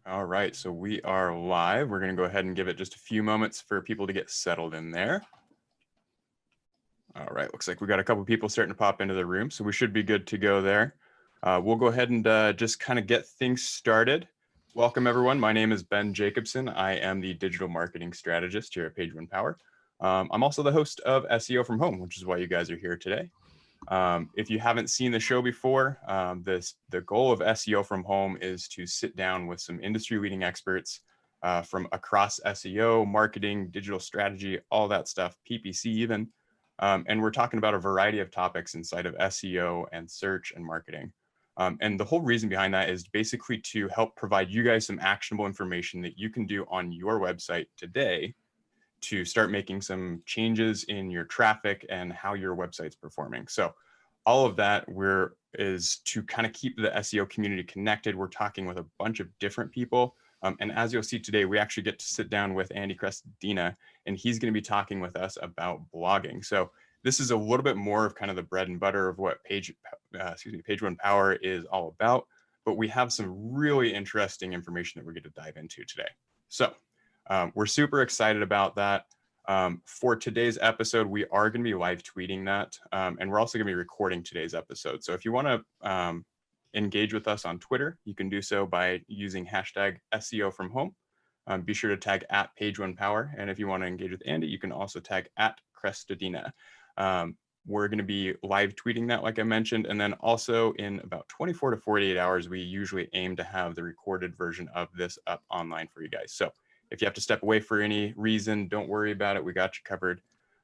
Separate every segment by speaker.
Speaker 1: All right, so we are live. We're going to go ahead and give it just a few moments for people to get settled in there. All right, looks like we got a couple people starting to pop into the room, so we should be good to go there. We'll go ahead and just kind of get things started. Welcome, everyone. My name is Ben Jacobson. I am the digital marketing strategist here at Page One Power. I'm also the host of SEO from Home, which is why you guys are here today. If you haven't seen the show before, the goal of SEO from Home is to sit down with some industry-leading experts from across SEO, marketing, digital strategy, all that stuff, PPC even. And we're talking about a variety of topics inside of SEO and search and marketing. And the whole reason behind that is basically to help provide you guys some actionable information that you can do on your website today to start making some changes in your traffic and how your website's performing. So all of that is to kind of keep the SEO community connected. We're talking with a bunch of different people. And as you'll see today, we actually get to sit down with Andy Crestodina, and he's going to be talking with us about blogging. So this is a little bit more of kind of the bread and butter of what Page One Power is all about. But we have some really interesting information that we're going to dive into today. So we're super excited about that. For today's episode, we are going to be live tweeting that, and we're also going to be recording today's episode. So if you want to engage with us on Twitter, you can do so by using hashtag SEO from home. Be sure to tag at Page One Power, and if you want to engage with Andy, you can also tag at Crestodina. We're going to be live tweeting that, like I mentioned, and then also in about 24 to 48 hours, we usually aim to have the recorded version of this up online for you guys. So if you have to step away for any reason, don't worry about it. We got you covered.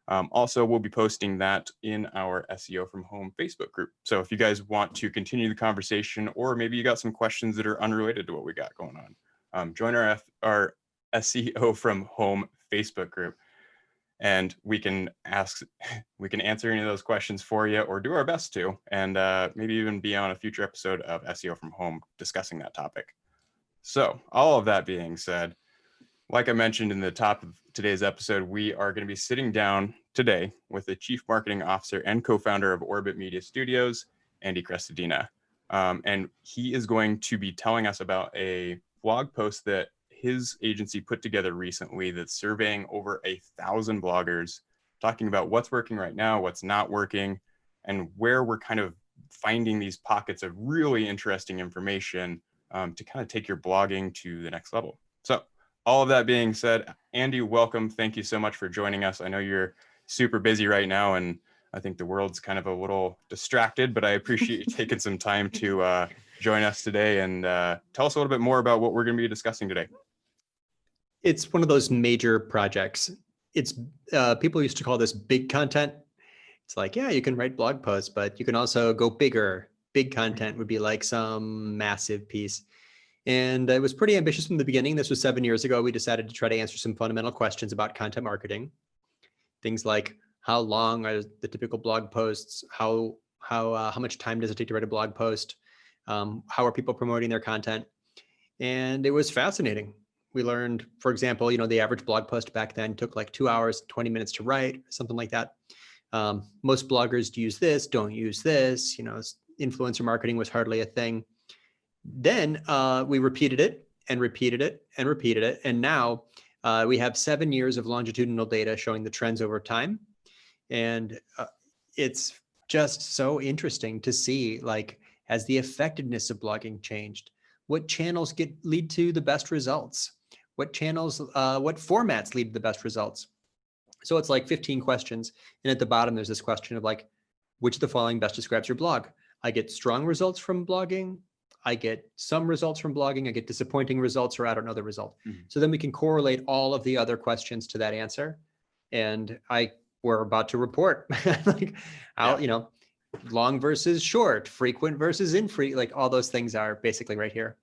Speaker 1: Also, we'll be posting that in our SEO from Home Facebook group. So if you guys want to continue the conversation, or maybe you got some questions that are unrelated to what we got going on, join our SEO from Home Facebook group, and we can answer any of those questions for you, or do our best to, and maybe even be on a future episode of SEO from Home discussing that topic. So all of that being said, like I mentioned in the top of today's episode, we are going to be sitting down today with the Chief Marketing Officer and co-founder of Orbit Media Studios, Andy Crestodina. And he is going to be telling us about a blog post that his agency put together recently that's surveying over 1,000 bloggers, talking about what's working right now, what's not working, and where we're kind of finding these pockets of really interesting information to kind of take your blogging to the next level. So all of that being said, Andy, welcome. Thank you so much for joining us. I know you're super busy right now, and I think the world's kind of a little distracted, but I appreciate you taking some time to join us today and tell us a little bit more about what we're going to be discussing today.
Speaker 2: It's one of those major projects. It's people used to call this big content. It's like, yeah, you can write blog posts, but you can also go bigger. Big content would be like some massive piece. And it was pretty ambitious from the beginning. This was 7 years ago. We decided to try to answer some fundamental questions about content marketing. Things like, how long are the typical blog posts? How much time does it take to write a blog post? How are people promoting their content? And it was fascinating. We learned, for example, the average blog post back then took like 2 hours, 20 minutes to write, something like that. Most bloggers use this, don't use this. Influencer marketing was hardly a thing. Then we repeated it and repeated it and repeated it. And now we have 7 years of longitudinal data showing the trends over time. And it's just so interesting to see, like, has the effectiveness of blogging changed? What channels lead to the best results? What formats lead to the best results? So it's like 15 questions. And at the bottom, there's this question of like, which of the following best describes your blog? I get strong results from blogging. I get some results from blogging. I get disappointing results, or I don't know the result. Mm-hmm. So then we can correlate all of the other questions to that answer. And we're about to report like how, long versus short, frequent versus infrequent, like all those things are basically right here.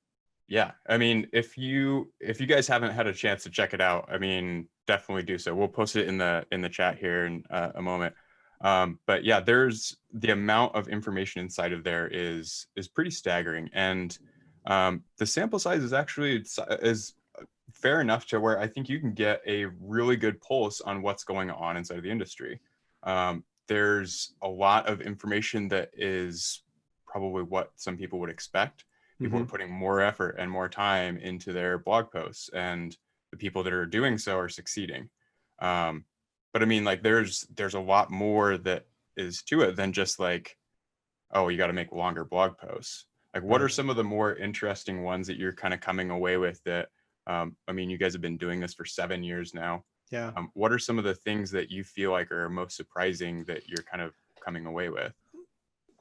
Speaker 1: Yeah. I mean, if you guys haven't had a chance to check it out, I mean, definitely do so. We'll post it in the chat here in a moment. But yeah, there's the amount of information inside of there is pretty staggering. And the sample size is actually is fair enough to where I think you can get a really good pulse on what's going on inside of the industry. There's a lot of information that is probably what some people would expect, People are
Speaker 2: Mhm.
Speaker 1: putting more effort and more time into their blog posts, and the people that are doing so are succeeding. But I mean, like there's a lot more that is to it than just like, oh, you got to make longer blog posts. Like, what are
Speaker 2: Right.
Speaker 1: some of the more interesting ones that you're kind of coming away with that, I mean, you guys have been doing this for 7 years now.
Speaker 2: Yeah.
Speaker 1: What are some of the things that you feel like are most surprising that you're kind of coming away with?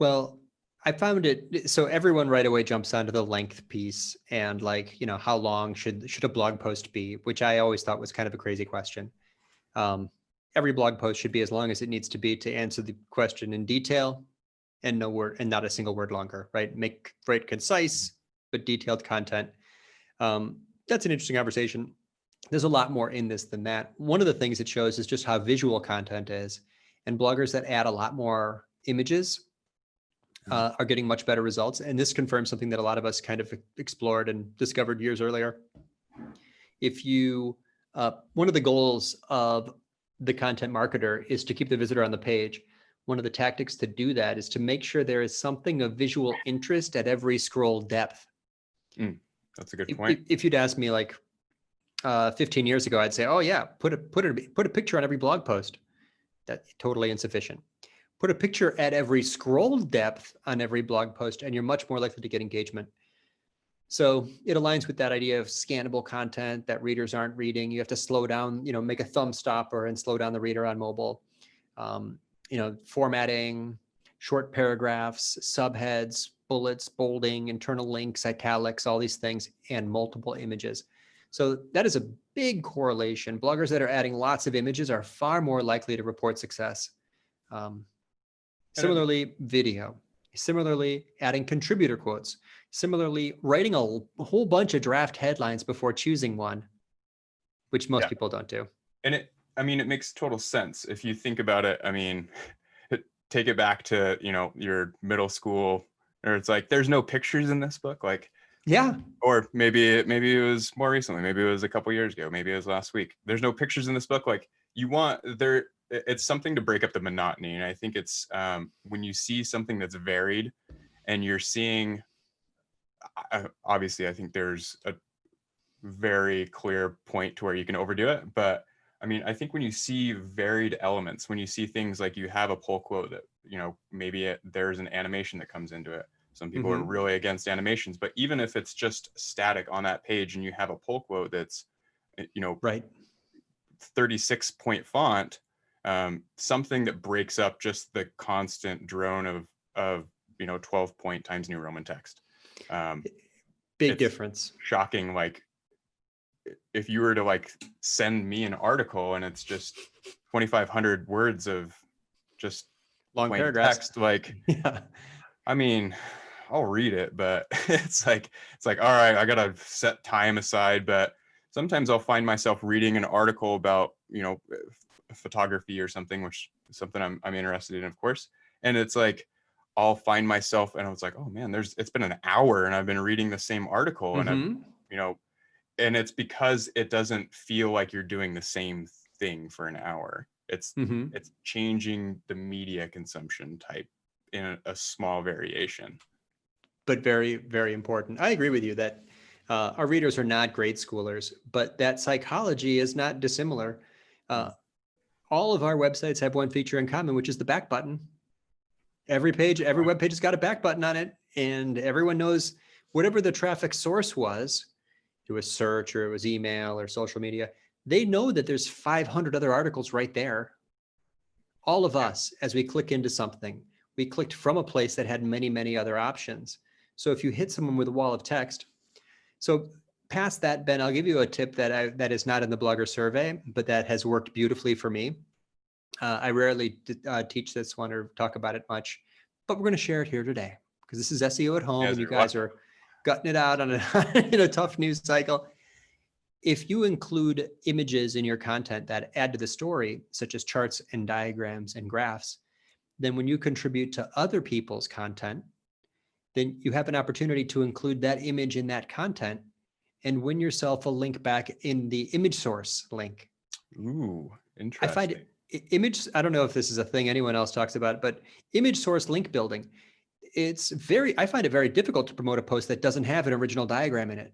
Speaker 2: Well, I found it, so everyone right away jumps onto the length piece and like, how long should a blog post be, which I always thought was kind of a crazy question. Um, every blog post should be as long as it needs to be to answer the question in detail and no word and not a single word longer, right? Write concise but detailed content. That's an interesting conversation. There's a lot more in this than that. One of the things it shows is just how visual content is, and bloggers that add a lot more images are getting much better results. And this confirms something that a lot of us kind of explored and discovered years earlier. If you, one of the goals of the content marketer is to keep the visitor on the page. One of the tactics to do that is to make sure there is something of visual interest at every scroll depth.
Speaker 1: That's a good point.
Speaker 2: If you'd asked me like 15 years ago, I'd say, oh yeah, put a picture on every blog post. That's totally insufficient. Put a picture at every scroll depth on every blog post, and you're much more likely to get engagement. So it aligns with that idea of scannable content that readers aren't reading. You have to slow down, make a thumb stopper and slow down the reader on mobile. Formatting, short paragraphs, subheads, bullets, bolding, internal links, italics, all these things, and multiple images. So that is a big correlation. Bloggers that are adding lots of images are far more likely to report success. Similarly, video. Similarly, adding contributor quotes. Similarly, writing a whole bunch of draft headlines before choosing one, which most people don't do.
Speaker 1: And it makes total sense if you think about it. I mean, take it back to, your middle school, or it's like, there's no pictures in this book. Like,
Speaker 2: yeah.
Speaker 1: Or maybe it was more recently. Maybe it was a couple years ago. Maybe it was last week. There's no pictures in this book. Like it's something to break up the monotony. And I think it's when you see something that's varied and you're seeing, obviously, I think there's a very clear point to where you can overdo it. But I mean, I think when you see varied elements, when you see things like you have a pull quote that, maybe there's an animation that comes into it. Some people are really against animations, but even if it's just static on that page and you have a pull quote that's,
Speaker 2: right,
Speaker 1: 36-point font, something that breaks up just the constant drone of 12-point Times New Roman text.
Speaker 2: Big difference.
Speaker 1: Shocking. Like if you were to like send me an article and it's just 2,500 words of just
Speaker 2: long paragraphs,
Speaker 1: text, like,
Speaker 2: yeah.
Speaker 1: I mean, I'll read it, but it's like, all right, I gotta set time aside. But sometimes I'll find myself reading an article about, photography or something, which is something I'm interested in, of course. And it's like, I'll find myself and I was like, oh man, it's been an hour and I've been reading the same article. And I've, and it's because it doesn't feel like you're doing the same thing for an hour. It's changing the media consumption type in a small variation.
Speaker 2: But very, very important. I agree with you that our readers are not grade schoolers, but that psychology is not dissimilar. All of our websites have one feature in common, which is the back button. Every web page has got a back button on it, and everyone knows whatever the traffic source was, it was search or it was email or social media, they know that there's 500 other articles right there. All of us, as we click into something, we clicked from a place that had many, many other options. So if you hit someone with a wall of text, so past that, Ben, I'll give you a tip that is not in the blogger survey, but that has worked beautifully for me. I rarely teach this one or talk about it much, but we're going to share it here today because this is SEO at home, and you guys are gutting it out on in a tough news cycle. If you include images in your content that add to the story, such as charts and diagrams and graphs, then when you contribute to other people's content, then you have an opportunity to include that image in that content and win yourself a link back in the image source link.
Speaker 1: Ooh, interesting.
Speaker 2: I find image, I don't know if this is a thing anyone else talks about, but image source link building, I find it very difficult to promote a post that doesn't have an original diagram in it.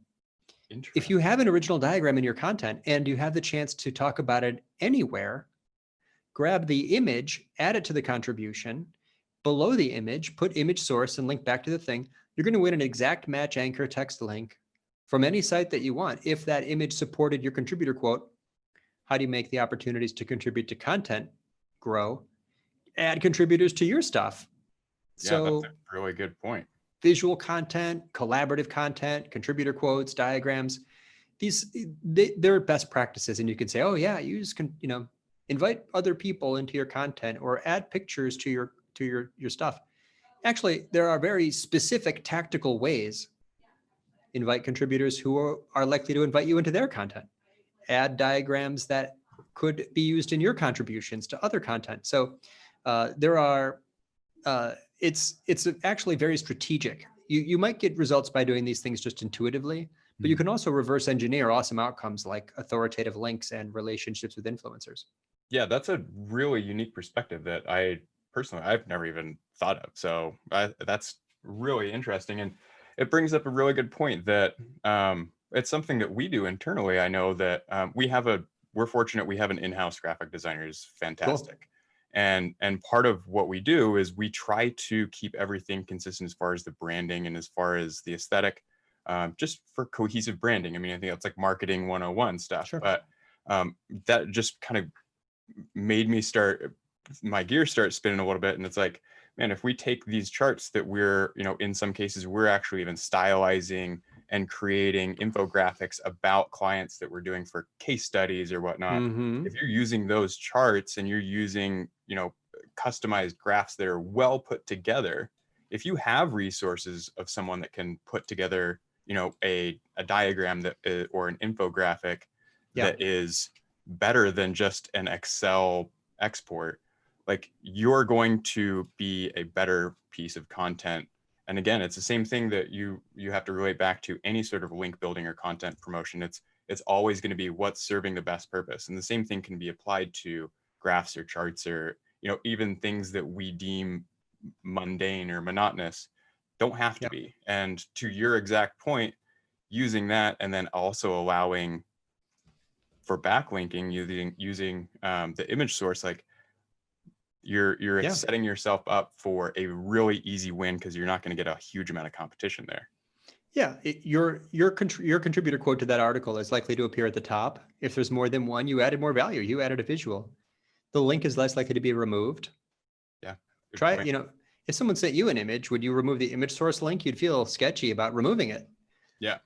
Speaker 2: If
Speaker 1: Interesting.
Speaker 2: you have an original diagram in your content and you have the chance to talk about it anywhere, grab the image, add it to the contribution, below the image, put image source and link back to the thing. You're going to win an exact match anchor text link from any site that you want. If that image supported your contributor quote, how do you make the opportunities to contribute to content grow? Add contributors to your stuff.
Speaker 1: Yeah, that's
Speaker 2: So
Speaker 1: a really good point.
Speaker 2: visual content, collaborative content, contributor quotes, diagrams, they're best practices. And you can say, oh yeah, you just can, invite other people into your content or add pictures to your stuff. Actually, there are very specific tactical ways. Invite contributors who are likely to invite you into their content. Add diagrams that could be used in your contributions to other content. So it's actually very strategic. You might get results by doing these things just intuitively, but you can also reverse engineer awesome outcomes like authoritative links and relationships with influencers.
Speaker 1: Yeah, that's a really unique perspective that I've never even thought of. So that's really interesting. And it brings up a really good point that it's something that we do internally. I know that we're fortunate we have an in-house graphic designer who's fantastic. Cool. And part of what we do is we try to keep everything consistent as far as the branding and as far as the aesthetic, just for cohesive branding. I mean, I think that's like marketing 101 stuff. Sure. But that just kind of made my gears start spinning a little bit. And it's like, man, if we take these charts that we're, in some cases, we're actually even stylizing and creating infographics about clients that we're doing for case studies or whatnot. If you're using those charts and you're using, customized graphs that are well put together, if you have resources of someone that can put together, a diagram or an infographic that is better than just an Excel export, like you're going to be a better piece of content. And again, it's the same thing that you have to relate back to any sort of link building or content promotion. It's always going to be what's serving the best purpose. And the same thing can be applied to graphs or charts or, even things that we deem mundane or monotonous don't have to be. And to your exact point, using that and then also allowing for backlinking using the image source, like you're setting yourself up for a really easy win because you're not going to get a huge amount of competition there.
Speaker 2: Yeah, your contributor quote to that article is likely to appear at the top. If there's more than one, you added more value. You added a visual. The link is less likely to be removed.
Speaker 1: Yeah.
Speaker 2: Try it. If someone sent you an image, would you remove the image source link? You'd feel sketchy about removing it.
Speaker 1: Yeah.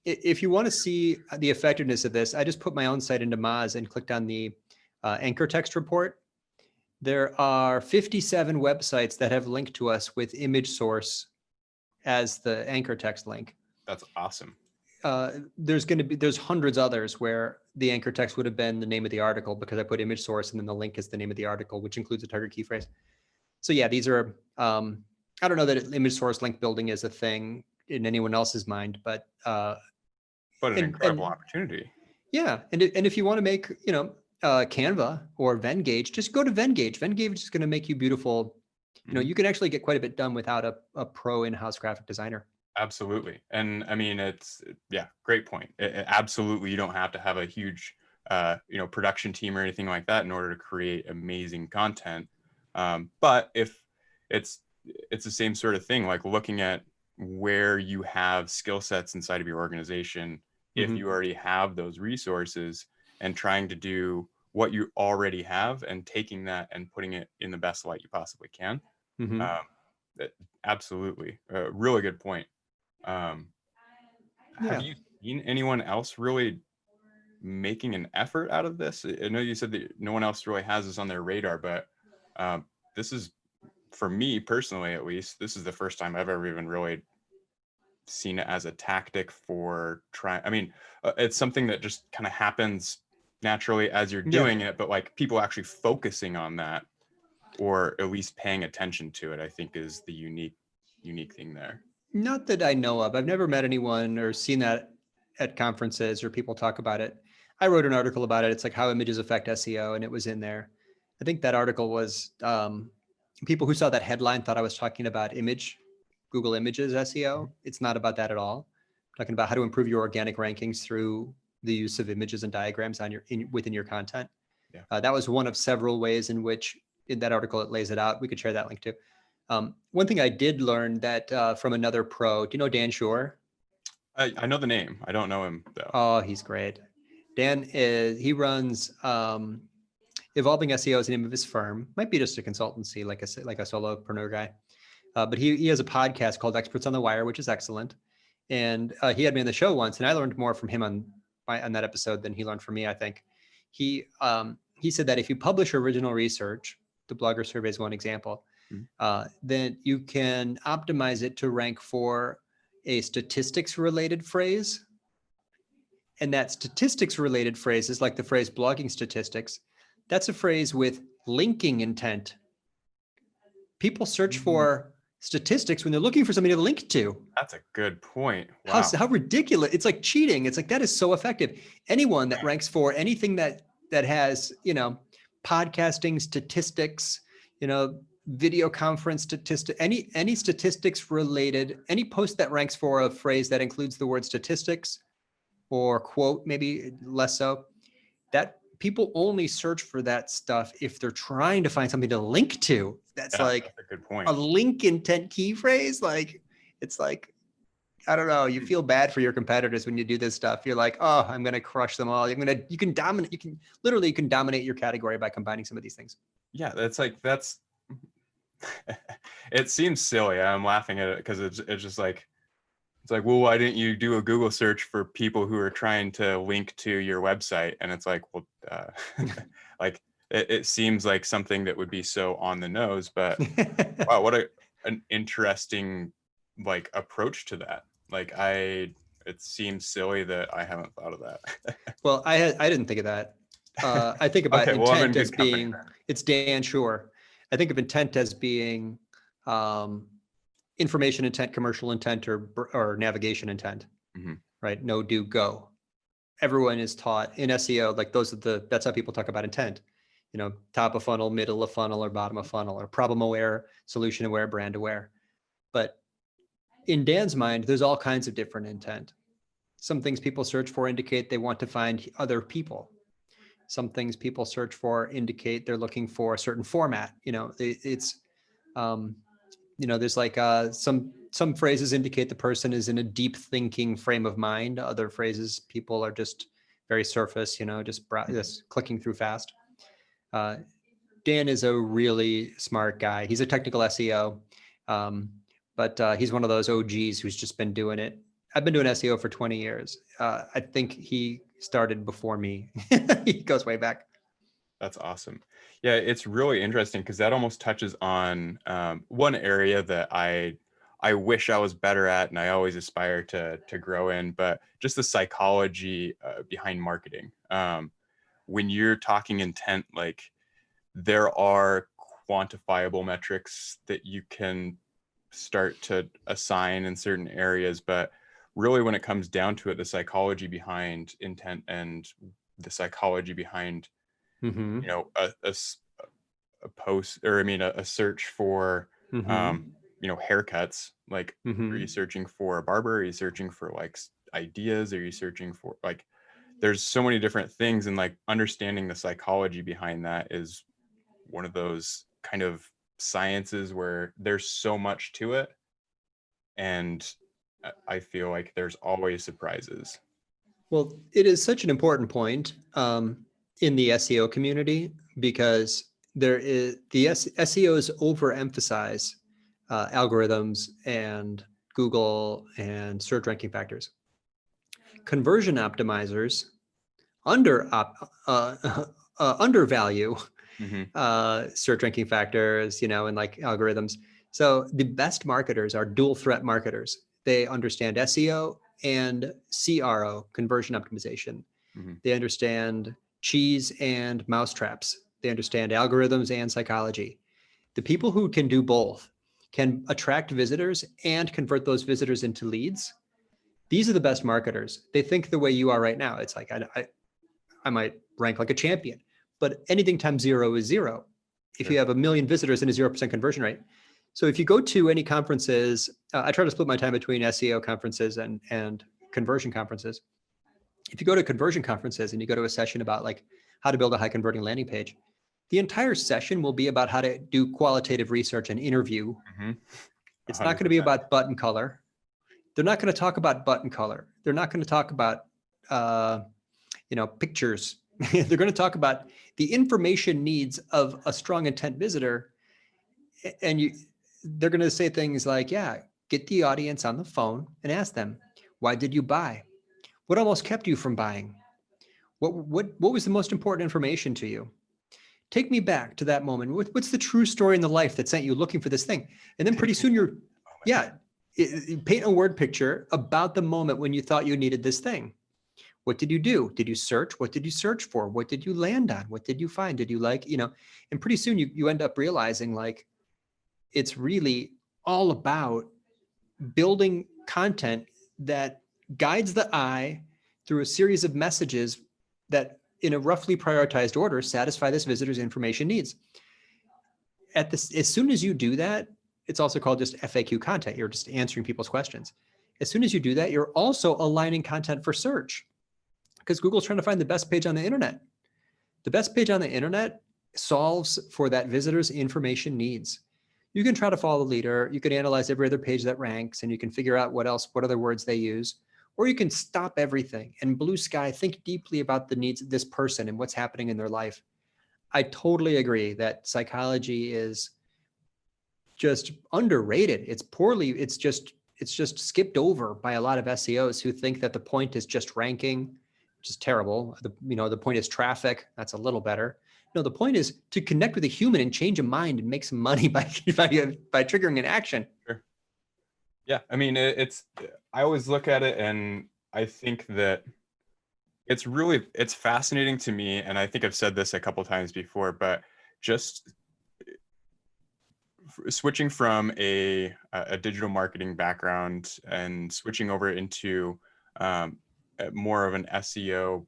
Speaker 2: If you want to see the effectiveness of this, I just put my own site into Moz and clicked on the anchor text report. There are 57 websites that have linked to us with image source as the anchor text link.
Speaker 1: That's awesome.
Speaker 2: There's hundreds others where the anchor text would have been the name of the article because I put image source and then the link is the name of the article, which includes a target key phrase. So yeah, these are, I don't know that image source link building is a thing in anyone else's mind, but
Speaker 1: an incredible opportunity.
Speaker 2: Yeah. And if you want to make, Canva or Venngage, just go to Venngage. Venngage is going to make you beautiful. You can actually get quite a bit done without a pro in-house graphic designer.
Speaker 1: Absolutely. And I mean, great point. Absolutely. You don't have to have a huge, production team or anything like that in order to create amazing content. But if it's the same sort of thing, like looking at where you have skill sets inside of your organization, if you already have those resources and trying to do what you already have and taking that and putting it in the best light you possibly can. Absolutely. Really good point. Have you seen anyone else really making an effort out of this? I know you said that no one else really has this on their radar, but this is, for me personally, at least, this is the first time I've ever even really seen it as a tactic for trying. I mean, it's something that just kind of happens naturally as you're doing it, but like people actually focusing on that or at least paying attention to it, I think is the unique thing there.
Speaker 2: Not that I know of. I've never met anyone or seen that at conferences or people talk about it. I wrote an article about it. It's like how images affect SEO, and it was in there. I think that article was people who saw that headline thought I was talking about image Google Images SEO. It's not about that at all. I'm talking about how to improve your organic rankings through the use of images and diagrams on within your content.
Speaker 1: Yeah.
Speaker 2: That was one of several ways in which in that article it lays it out. We could share that link too. One thing I did learn that from another pro, do you know Dan Shore?
Speaker 1: I know the name. I don't know him though.
Speaker 2: Oh, he's great. Dan he runs Evolving SEO is the name of his firm. Might be just a consultancy, like a solopreneur guy. But he has a podcast called Experts on the Wire, which is excellent. And he had me on the show once, and I learned more from him on that episode than he learned from me, I think. He said that if you publish original research, the Blogger Survey is one example, then you can optimize it to rank for a statistics-related phrase. And that statistics-related phrase is like the phrase blogging statistics. That's a phrase with linking intent. People search for statistics when they're looking for something to link to.
Speaker 1: That's a good point. Wow.
Speaker 2: How ridiculous. It's like cheating. It's like, that is so effective. Anyone that ranks for anything that has, podcasting statistics, video conference statistics, any statistics related, any post that ranks for a phrase that includes the word statistics or quote, maybe less so, that people only search for that stuff if they're trying to find something to link to. That's a
Speaker 1: good point.
Speaker 2: A link intent key phrase. Like, it's like, I don't know. You feel bad for your competitors when you do this stuff. You're like, oh, I'm going to crush them all. You can dominate your category by combining some of these things.
Speaker 1: Yeah. It seems silly. I'm laughing at it because it's just like, well, why didn't you do a Google search for people who are trying to link to your website? And it's like, well, like it seems like something that would be so on the nose, but wow, what an interesting like approach to that. Like it seems silly that I haven't thought of that.
Speaker 2: Well, I didn't think of that. I think about intent as being, it's Dan Shore. I think of intent as being information intent, commercial intent, or navigation intent, right? No, do, go. Everyone is taught in SEO, like that's how people talk about intent. Top of funnel, middle of funnel, or bottom of funnel, or problem aware, solution aware, brand aware. But in Dan's mind, there's all kinds of different intent. Some things people search for indicate they want to find other people. Some things people search for indicate they're looking for a certain format. There's like some phrases indicate the person is in a deep thinking frame of mind. Other phrases, people are just very surface, just clicking through fast. Dan is a really smart guy. He's a technical SEO, but he's one of those OGs who's just been doing it. I've been doing SEO for 20 years. I think he started before me. He goes way back.
Speaker 1: That's awesome. Yeah, it's really interesting because that almost touches on one area that I wish I was better at and I always aspire to grow in, but just the psychology behind marketing. When you're talking intent, like there are quantifiable metrics that you can start to assign in certain areas, but really when it comes down to it, the psychology behind intent and the psychology behind a post, or a search for haircuts, like are you searching for a barber, are you searching for like ideas, are you searching for like, there's so many different things, and like understanding the psychology behind that is one of those kind of sciences where there's so much to it, and I feel like there's always surprises.
Speaker 2: Well, it is such an important point in the SEO community because the SEOs overemphasize algorithms and Google and search ranking factors. Conversion optimizers undervalue search ranking factors, and like algorithms. So the best marketers are dual threat marketers. They understand SEO and CRO, conversion optimization. They understand cheese and mousetraps. They understand algorithms and psychology. The people who can do both can attract visitors and convert those visitors into leads. These are the best marketers. They think the way you are right now. It's like, I might rank like a champion, but anything times 0 is 0. If you have 1 million visitors and a 0% conversion rate. So if you go to any conferences I try to split my time between SEO conferences and conversion conferences. If you go to conversion conferences and you go to a session about like how to build a high converting landing page, the entire session will be about how to do qualitative research and interview. It's not going to be
Speaker 1: 100%.
Speaker 2: about button color. They're not going to talk about button color. They're not going to talk about, pictures. They're going to talk about the information needs of a strong intent visitor. And they're going to say things like, yeah, get the audience on the phone and ask them, why did you buy? What almost kept you from buying? What was the most important information to you? Take me back to that moment. What's the true story in the life that sent you looking for this thing? And then pretty soon paint a word picture about the moment when you thought you needed this thing. What did you do? Did you search? What did you search for? What did you land on? What did you find? Did you like, and pretty soon you end up realizing like, it's really all about building content that guides the eye through a series of messages that in a roughly prioritized order satisfy this visitor's information needs. As soon as you do that, it's also called just FAQ content. You're just answering people's questions. As soon as you do that, you're also aligning content for search because Google's trying to find the best page on the internet. The best page on the internet solves for that visitor's information needs. You can try to follow the leader. You can analyze every other page that ranks and you can figure out what other words they use, or you can stop everything and blue sky, think deeply about the needs of this person and what's happening in their life. I totally agree that psychology is just underrated. It's just skipped over by a lot of SEOs who think that the point is just ranking, which is terrible. The point is traffic. That's a little better. No, the point is to connect with a human and change a mind and make some money by triggering an action.
Speaker 1: Sure. Yeah. I mean, I always look at it and I think that it's fascinating to me. And I think I've said this a couple of times before, but just switching from a digital marketing background and switching over into more of an SEO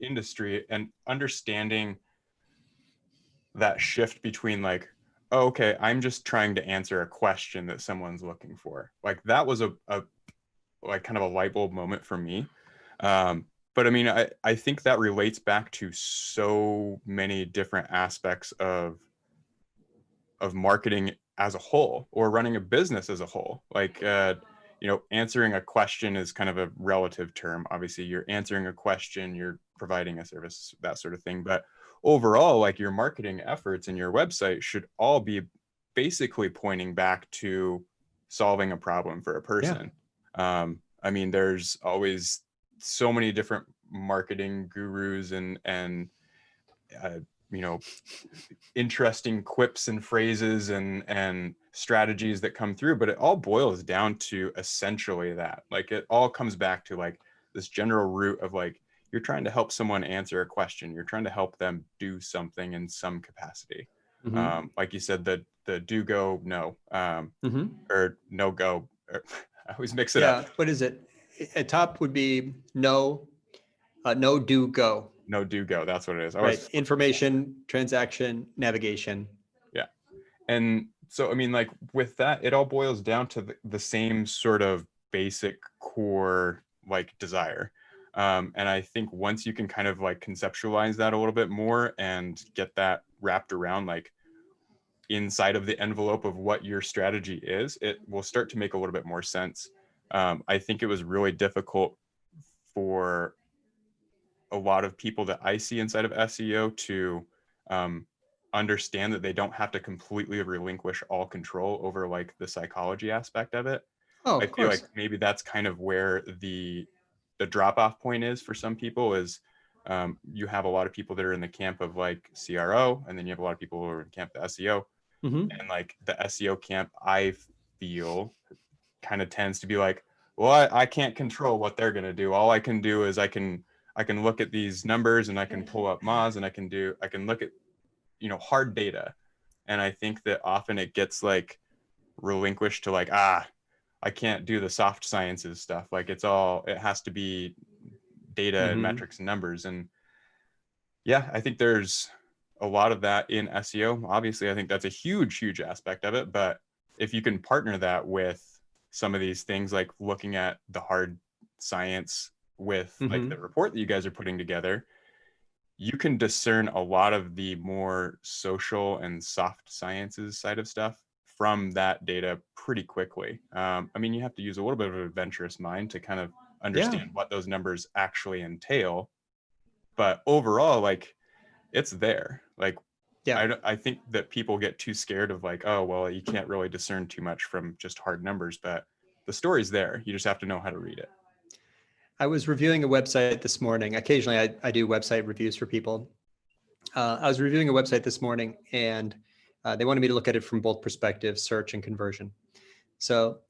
Speaker 1: industry and understanding that shift between like, oh, okay, I'm just trying to answer a question that someone's looking for. Like that was a like kind of a light bulb moment for me. But I mean, I think that relates back to so many different aspects of marketing as a whole or running a business as a whole. Like, answering a question is kind of a relative term. Obviously, you're answering a question, you're providing a service, that sort of thing. But overall, like your marketing efforts and your website should all be basically pointing back to solving a problem for a person. Yeah. I mean, there's always so many different marketing gurus and interesting quips and phrases and strategies that come through, but it all boils down to essentially that. Like it all comes back to like this general root of like, you're trying to help someone answer a question. You're trying to help them do something in some capacity. Mm-hmm. Like you said, the do go no, mm-hmm. or no go. I always mix it up.
Speaker 2: Yeah, what is it? At top would be no do go.
Speaker 1: No do go. That's what it is.
Speaker 2: Right. Information, transaction, navigation.
Speaker 1: Yeah. And so, I mean, like with that, it all boils down to the same sort of basic core like desire. And I think once you can kind of like conceptualize that a little bit more and get that wrapped around like inside of the envelope of what your strategy is, it will start to make a little bit more sense. I think it was really difficult for a lot of people that I see inside of SEO to understand that they don't have to completely relinquish all control over like the psychology aspect of it.
Speaker 2: Oh,
Speaker 1: I feel like maybe that's kind of where the drop off point is for some people is you have a lot of people that are in the camp of like CRO, and then you have a lot of people who are in camp of SEO. Mm-hmm. And like the SEO camp, I feel kind of tends to be like, well, I can't control what they're going to do. All I can do is I can look at these numbers and I can pull up Moz and I can look at, hard data. And I think that often it gets like relinquished to like, I can't do the soft sciences stuff. Like it has to be data mm-hmm. and metrics and numbers. And yeah, I think there's a lot of that in SEO. Obviously, I think that's a huge, huge aspect of it. But if you can partner that with some of these things, like looking at the hard science with like
Speaker 2: Mhm.
Speaker 1: the report that you guys are putting together, you can discern a lot of the more social and soft sciences side of stuff from that data pretty quickly. I mean, you have to use a little bit of an adventurous mind to kind of
Speaker 2: Yeah.
Speaker 1: understand what those numbers actually entail. But overall, like, it's there. Like,
Speaker 2: Yeah.
Speaker 1: I think that people get too scared of like, oh, well, you can't really discern too much from just hard numbers, but the story's there. You just have to know how to read it.
Speaker 2: I was reviewing a website this morning. Occasionally, I do website reviews for people. I was reviewing a website this morning, and they wanted me to look at it from both perspectives, search and conversion. So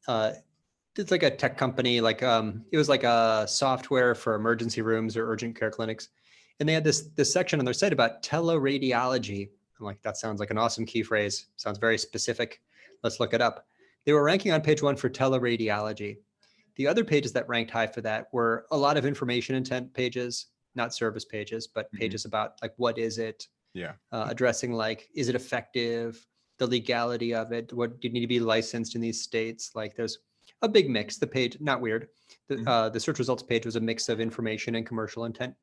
Speaker 2: it's like a tech company, like it was like a software for emergency rooms or urgent care clinics. And they had this section on their site about teleradiology. I'm like, that sounds like an awesome key phrase. Sounds very specific. Let's look it up. They were ranking on page 1 for teleradiology. The other pages that ranked high for that were a lot of information intent pages, not service pages, but pages about like, what is it?
Speaker 1: Yeah.
Speaker 2: Addressing like, is it effective? The legality of it? What do you need to be licensed in these states? Like there's a big mix. The page, not weird. The search results page was a mix of information and commercial intent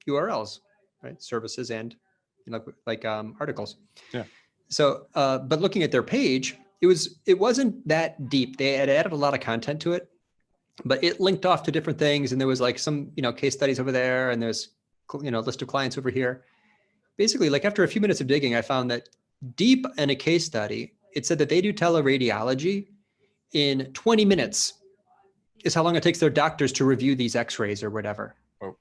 Speaker 2: URLs, right? Services and like articles.
Speaker 1: Yeah.
Speaker 2: So, but looking at their page, it wasn't that deep. They had added a lot of content to it, but it linked off to different things. And there was like some, case studies over there, and there's, list of clients over here. Basically, like after a few minutes of digging, I found that deep in a case study, it said that they do teleradiology in 20 minutes is how long it takes their doctors to review these x-rays or whatever.
Speaker 1: Oh.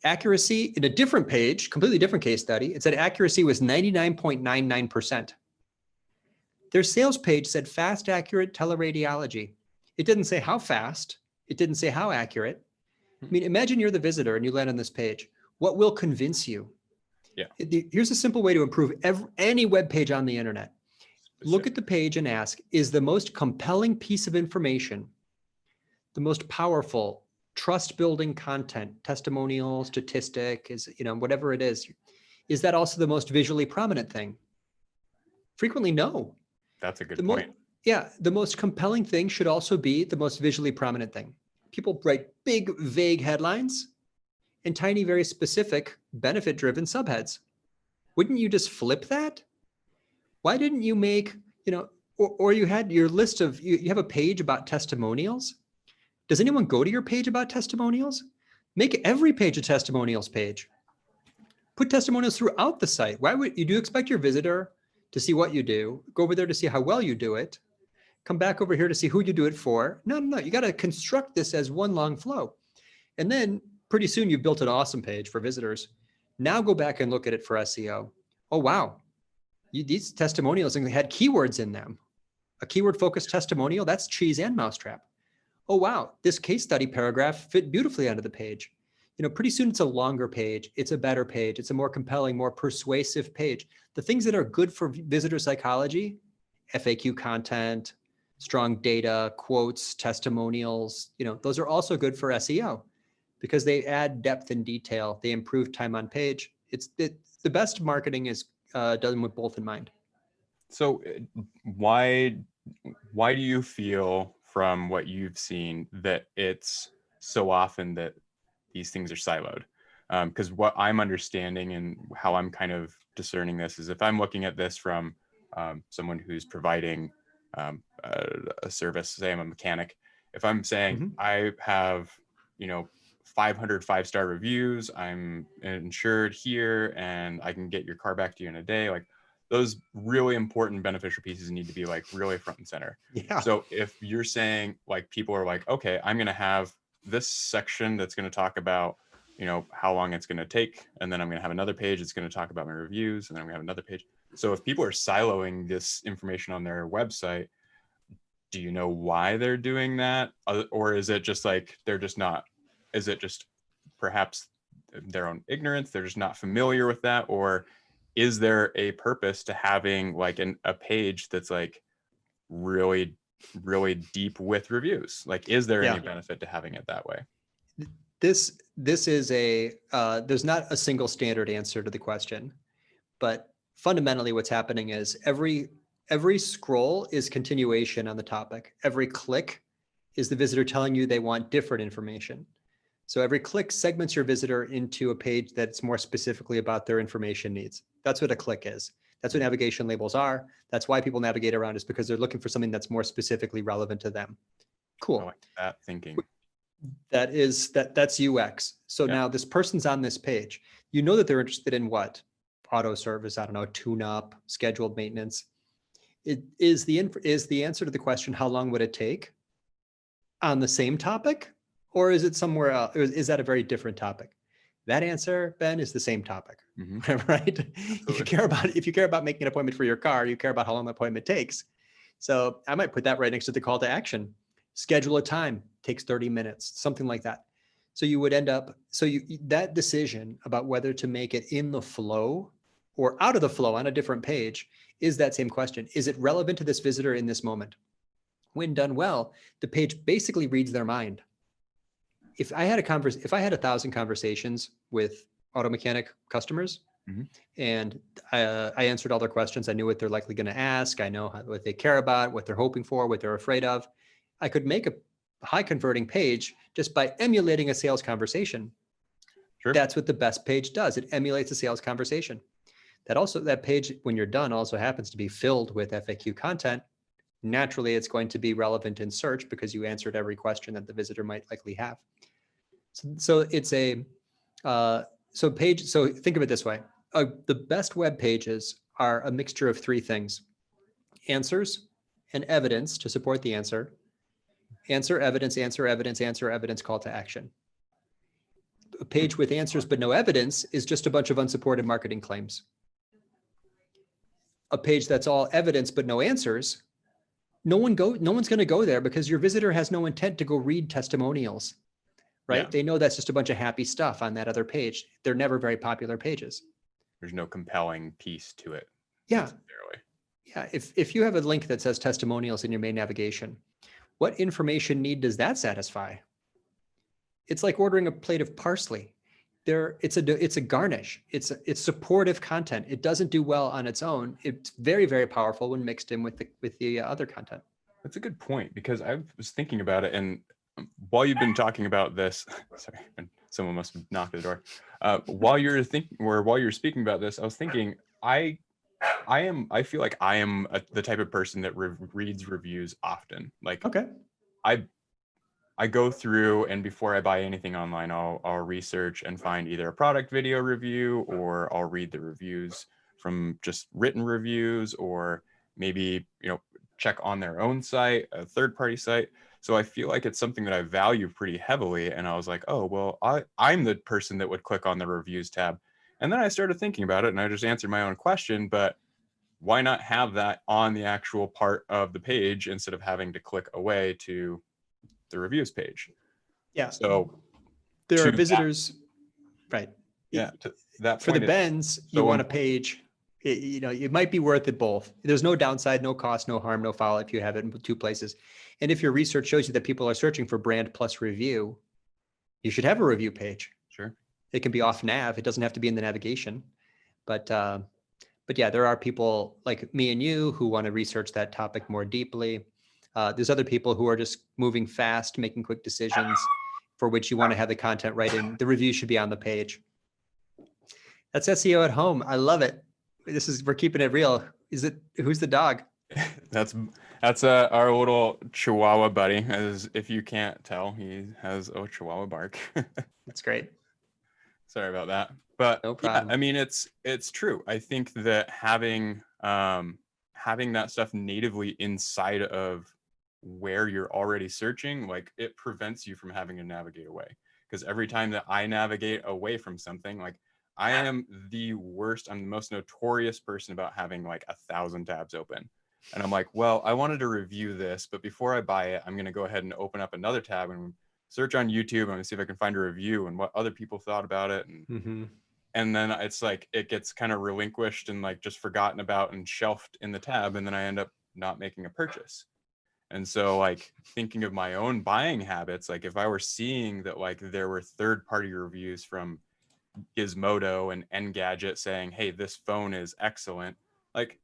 Speaker 2: Accuracy in a different page, completely different case study, it said accuracy was 99.99%. Their sales page said fast, accurate teleradiology. It didn't say how fast. It didn't say how accurate. I mean, imagine you're the visitor and you land on this page. What will convince you?
Speaker 1: Yeah.
Speaker 2: Here's a simple way to improve any web page on the internet. Look at the page and ask, is the most compelling piece of information, the most powerful, trust-building content, testimonial, statistic, whatever it is that also the most visually prominent thing? Frequently, no.
Speaker 1: That's a good point.
Speaker 2: Yeah, the most compelling thing should also be the most visually prominent thing. People write big, vague headlines and tiny, very specific, benefit-driven subheads. Wouldn't you just flip that? Why didn't you make, or you had your list of, you have a page about testimonials. Does anyone go to your page about testimonials? Make every page a testimonials page. Put testimonials throughout the site. Why would you expect your visitor to see what you do, go over there to see how well you do it, come back over here to see who you do it for? No. You got to construct this as one long flow. And then pretty soon you've built an awesome page for visitors. Now go back and look at it for SEO. Oh, wow. These testimonials had keywords in them. A keyword focused testimonial, that's cheese and mousetrap. Oh, wow. This case study paragraph fit beautifully onto the page. Pretty soon it's a longer page. It's a better page. It's a more compelling, more persuasive page. The things that are good for visitor psychology, FAQ content, strong data, quotes, testimonials, those are also good for SEO because they add depth and detail. They improve time on page. The best marketing is done with both in mind.
Speaker 1: So why do you feel from what you've seen that it's so often that these things are siloed? Because what I'm understanding and how I'm kind of discerning this is if I'm looking at this from someone who's providing a service, say I'm a mechanic, if I'm saying I have, 500 5-star reviews, I'm insured here, and I can get your car back to you in a day, like those really important beneficial pieces need to be like really front and center.
Speaker 2: Yeah.
Speaker 1: So if you're saying like people are like, okay, I'm going to have this section that's going to talk about, how long it's going to take. And then I'm going to have another page that's going to talk about my reviews. And then I'm going to have another page. So if people are siloing this information on their website, do you know why they're doing that? Or is it just like, they're just not, is it just perhaps their own ignorance? They're just not familiar with that? Or is there a purpose to having like a page that's like really, really deep with reviews? Like, is there any benefit to having it that way?
Speaker 2: This is there's not a single standard answer to the question, but fundamentally what's happening is every scroll is continuation on the topic. Every click Is the visitor telling you they want different information? So every click segments your visitor into a page that's more specifically about their information needs. That's what a click is. That's what navigation labels are. That's why people navigate around, is because they're looking for something that's more specifically relevant to them. Cool.
Speaker 1: I like that thinking.
Speaker 2: That's UX. So now this person's on this page. You know that they're interested in what? Auto service, I don't know, tune up, scheduled maintenance. Is the answer to the question, how long would it take, on the same topic? Or is it somewhere else? Is that a very different topic? That answer, Ben, is the same topic, right? If you care about making an appointment for your car, you care about how long the appointment takes. So I might put that right next to the call to action. Schedule a time, takes 30 minutes, something like that. So you would end up, that decision about whether to make it in the flow or out of the flow on a different page is that same question. Is it relevant to this visitor in this moment? When done well, the page basically reads their mind. If I had 1,000 conversations with auto mechanic customers, and I answered all their questions, I knew what they're likely going to ask, I know what they care about, what they're hoping for, what they're afraid of, I could make a high converting page just by emulating a sales conversation. Sure. That's what the best page does. It emulates a sales conversation. That page, when you're done, also happens to be filled with FAQ content. Naturally, it's going to be relevant in search because you answered every question that the visitor might likely have. So it's so think of it this way. The best web pages are a mixture of three things: answers and evidence to support the answer, answer, evidence, answer, evidence, answer, evidence, call to action. A page with answers but no evidence is just a bunch of unsupported marketing claims. A page that's all evidence but no answers, no one's going to go there because your visitor has no intent to go read testimonials, right? Yeah. They know that's just a bunch of happy stuff on that other page. They're never very popular pages.
Speaker 1: There's no compelling piece to it.
Speaker 2: Yeah. Yeah. If you have a link that says testimonials in your main navigation, what information need does that satisfy? It's like ordering a plate of parsley. It's a garnish. It's supportive content. It doesn't do well on its own. It's very, very powerful when mixed in with the other content.
Speaker 1: That's a good point, because I was thinking about it, and while you've been talking about this, sorry, someone must have knocked at the door. While you're speaking about this, I was thinking, I feel like I am the type of person that reads reviews often. Like, okay, I go through, and before I buy anything online, I'll research and find either a product video review, or I'll read the reviews from just written reviews, or maybe, check on their own site, a third-party site. So I feel like it's something that I value pretty heavily. And I was like, oh, well, I'm the person that would click on the reviews tab. And then I started thinking about it, and I just answered my own question, but why not have that on the actual part of the page instead of having to click away to the reviews page?
Speaker 2: Yeah.
Speaker 1: So
Speaker 2: there are visitors, right?
Speaker 1: Yeah. To that
Speaker 2: for the Bens, you want a page. It might be worth it both. There's no downside, no cost, no harm, no foul if you have it in two places. And if your research shows you that people are searching for brand plus review, you should have a review page.
Speaker 1: Sure.
Speaker 2: It can be off nav. It doesn't have to be in the navigation. But yeah, there are people like me and you who want to research that topic more deeply. There's other people who are just moving fast, making quick decisions, for which you want to have the content right in. The review should be on the page. That's SEO at home. I love it. We're keeping it real. Who's the dog?
Speaker 1: That's our little Chihuahua buddy. As if you can't tell, he has a Chihuahua bark.
Speaker 2: That's great.
Speaker 1: Sorry about that. But no problem. Yeah, I mean, it's true. I think that having that stuff natively inside of where you're already searching, like, it prevents you from having to navigate away. Because every time that I navigate away from something, like, I am the worst. I'm the most notorious person about having like 1,000 tabs open. And I'm like, well, I wanted to review this, but before I buy it, I'm going to go ahead and open up another tab and search on YouTube. I'm going to see if I can find a review and what other people thought about it. And then it's like, it gets kind of relinquished and like just forgotten about and shelved in the tab. And then I end up not making a purchase. And so, like, thinking of my own buying habits, like if I were seeing that like there were third-party reviews from Gizmodo and Engadget saying, hey, this phone is excellent, like,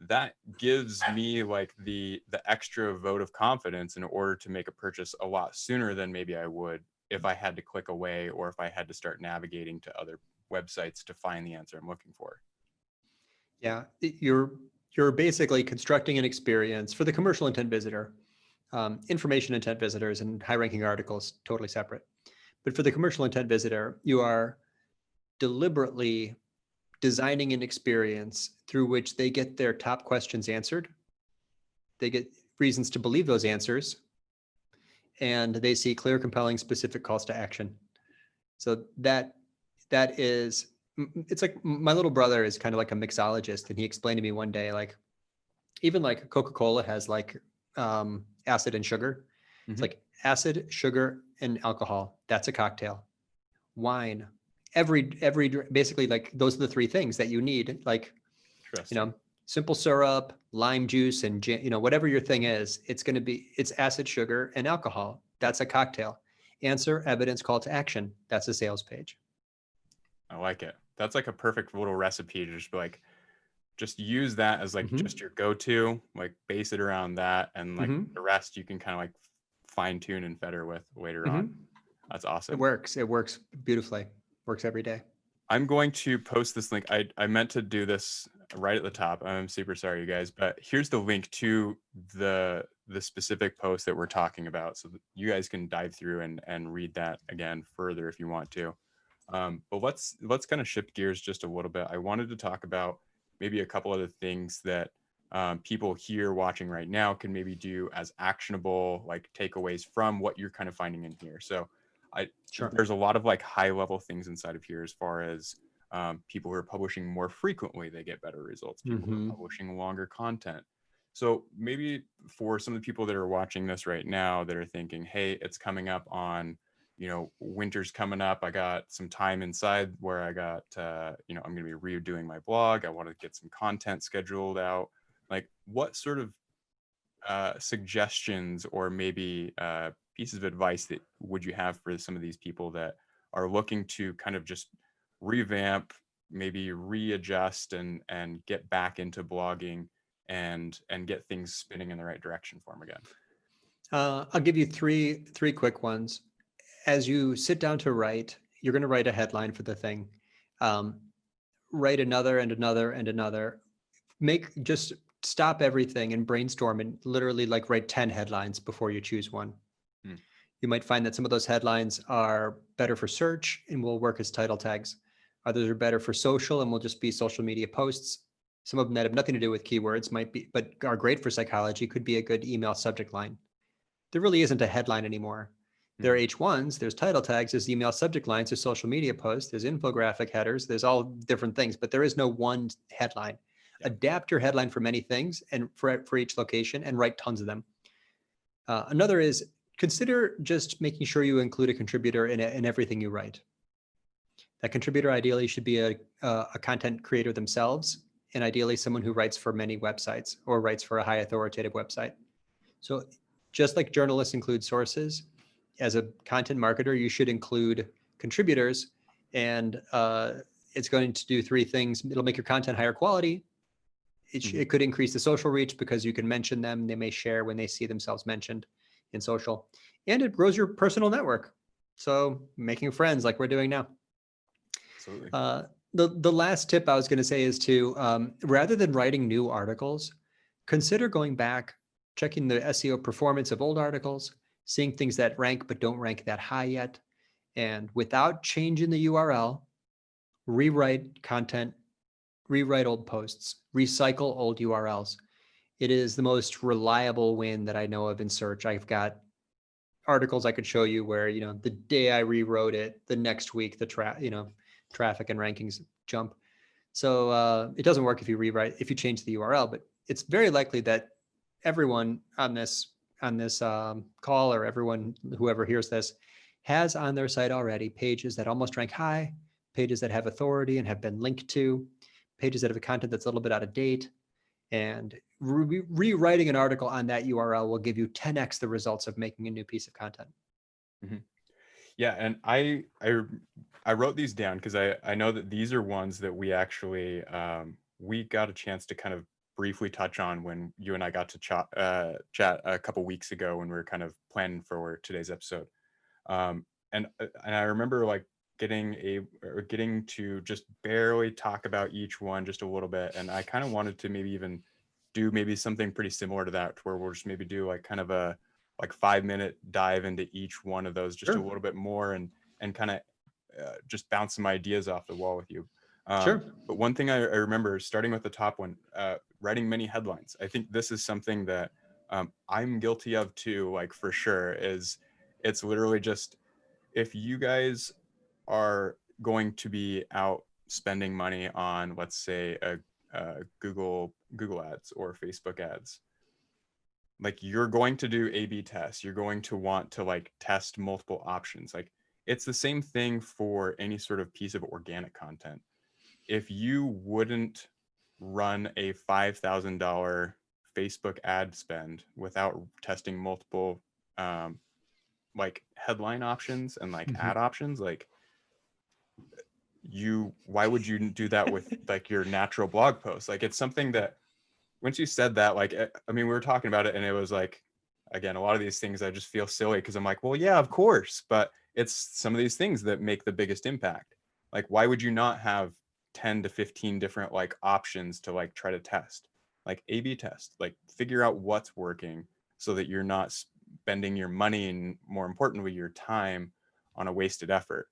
Speaker 1: that gives me like the extra vote of confidence in order to make a purchase a lot sooner than maybe I would if I had to click away or if I had to start navigating to other websites to find the answer I'm looking for.
Speaker 2: Yeah, you're basically constructing an experience for the commercial intent visitor. Information intent visitors and high-ranking articles totally separate. But for the commercial intent visitor, you are deliberately designing an experience through which they get their top questions answered. They get reasons to believe those answers, and they see clear, compelling, specific calls to action. So that is, it's like my little brother is kind of like a mixologist, and he explained to me one day, like even like Coca-Cola has like acid and sugar. It's
Speaker 1: Mhm.
Speaker 2: like acid, sugar, and alcohol. That's a cocktail. Wine, every basically like those are the three things that you need. Like, you
Speaker 1: Interesting.
Speaker 2: know, simple syrup, lime juice, and whatever your thing is, it's acid, sugar, and alcohol. That's a cocktail. Answer, evidence, call to action. That's a sales page.
Speaker 1: I like it. That's like a perfect little recipe to just be like, just use that as like
Speaker 2: Mm-hmm.
Speaker 1: just your go-to, like base it around that, and like
Speaker 2: Mm-hmm.
Speaker 1: the rest you can kind of like fine tune and feather with later on.
Speaker 2: Mm-hmm.
Speaker 1: That's
Speaker 2: It
Speaker 1: awesome.
Speaker 2: works. It works beautifully. Works every day.
Speaker 1: I'm going to post this link. I meant to do this right at the top. I'm super sorry, you guys, but here's the link to the specific post that we're talking about, so that you guys can dive through and read that again further if you want to. But let's kind of shift gears just a little bit. I wanted to talk about maybe a couple other things that people here watching right now can maybe do as actionable, like takeaways from what you're kind of finding in here. So I
Speaker 2: Sure.
Speaker 1: there's a lot of like high level things inside of here as far as people who are publishing more frequently, they get better results. People who
Speaker 2: Mm-hmm.
Speaker 1: are publishing longer content. So maybe for some of the people that are watching this right now that are thinking, hey, it's coming up on, winter's coming up. I got some time inside where I got, I'm going to be redoing my blog. I want to get some content scheduled out. Like, what sort of suggestions or maybe pieces of advice that would you have for some of these people that are looking to kind of just revamp, maybe readjust and get back into blogging and get things spinning in the right direction for them again?
Speaker 2: I'll give you three quick ones. As you sit down to write, you're going to write a headline for the thing. Um, Write another and another and another. Just stop everything and brainstorm and literally like write 10 headlines before you choose one.
Speaker 1: Hmm.
Speaker 2: You might find that some of those headlines are better for search and will work as title tags. Others are better for social and will just be social media posts. Some of them that have nothing to do with keywords might be, but are great for psychology, could be a good email subject line. There really isn't a headline anymore. There are
Speaker 1: Mhm.
Speaker 2: H1s, there's title tags, there's email subject lines, there's social media posts, there's infographic headers, there's all different things, but there is no one headline.
Speaker 1: Yeah.
Speaker 2: Adapt your headline for many things and for each location and write tons of them. Another is consider just making sure you include a contributor in everything you write. That contributor ideally should be a content creator themselves, and ideally someone who writes for many websites or writes for a high authoritative website. So just like journalists include sources, as a content marketer, you should include contributors, and it's going to do three things. It'll make your content higher quality.
Speaker 1: Mhm.
Speaker 2: It could increase the social reach because you can mention them. They may share when they see themselves mentioned in social, and it grows your personal network. So making friends like we're doing now.
Speaker 1: Absolutely.
Speaker 2: The last tip I was going to say is to rather than writing new articles, consider going back, checking the SEO performance of old articles, seeing things that rank but don't rank that high yet, and without changing the URL, rewrite content, rewrite old posts, recycle old URLs. It is the most reliable win that I know of in search. I've got articles I could show you where, the day I rewrote it, the next week, traffic and rankings jump. So it doesn't work if you change the URL, but it's very likely that everyone on this call, or whoever hears this, has on their site already pages that almost rank high, pages that have authority and have been linked to, pages that have content that's a little bit out of date. And rewriting an article on that URL will give you 10x the results of making a new piece of content.
Speaker 1: Mhm. Yeah, and I wrote these down because I know that these are ones that we actually we got a chance to kind of briefly touch on when you and I got to chat a couple weeks ago when we were kind of planning for today's episode. And I remember like getting to just barely talk about each one just a little bit. And I kind of wanted to maybe even do maybe something pretty similar to that, where we'll just maybe do like kind of a like 5-minute dive into each one of those just a
Speaker 2: Sure.
Speaker 1: little bit more, and kind of just bounce some ideas off the wall with you.
Speaker 2: Sure.
Speaker 1: But one thing I remember, starting with the top one, writing many headlines. I think this is something that I'm guilty of too, like for sure, is it's literally just, if you guys are going to be out spending money on, let's say, Google ads or Facebook ads, like you're going to do A/B tests. You're going to want to like test multiple options. Like it's the same thing for any sort of piece of organic content. If you wouldn't run a $5,000 Facebook ad spend without testing multiple like headline options and like ad options, like why would you do that with like your natural blog post? Like it's something that once you said that, like, I mean, we were talking about it and it was like, again, a lot of these things I just feel silly because I'm like, well, yeah, of course, but it's some of these things that make the biggest impact. Like, why would you not have 10 to 15 different like options to like try to test, like A/B test, like figure out what's working so that you're not spending your money and, more importantly, your time on a wasted effort.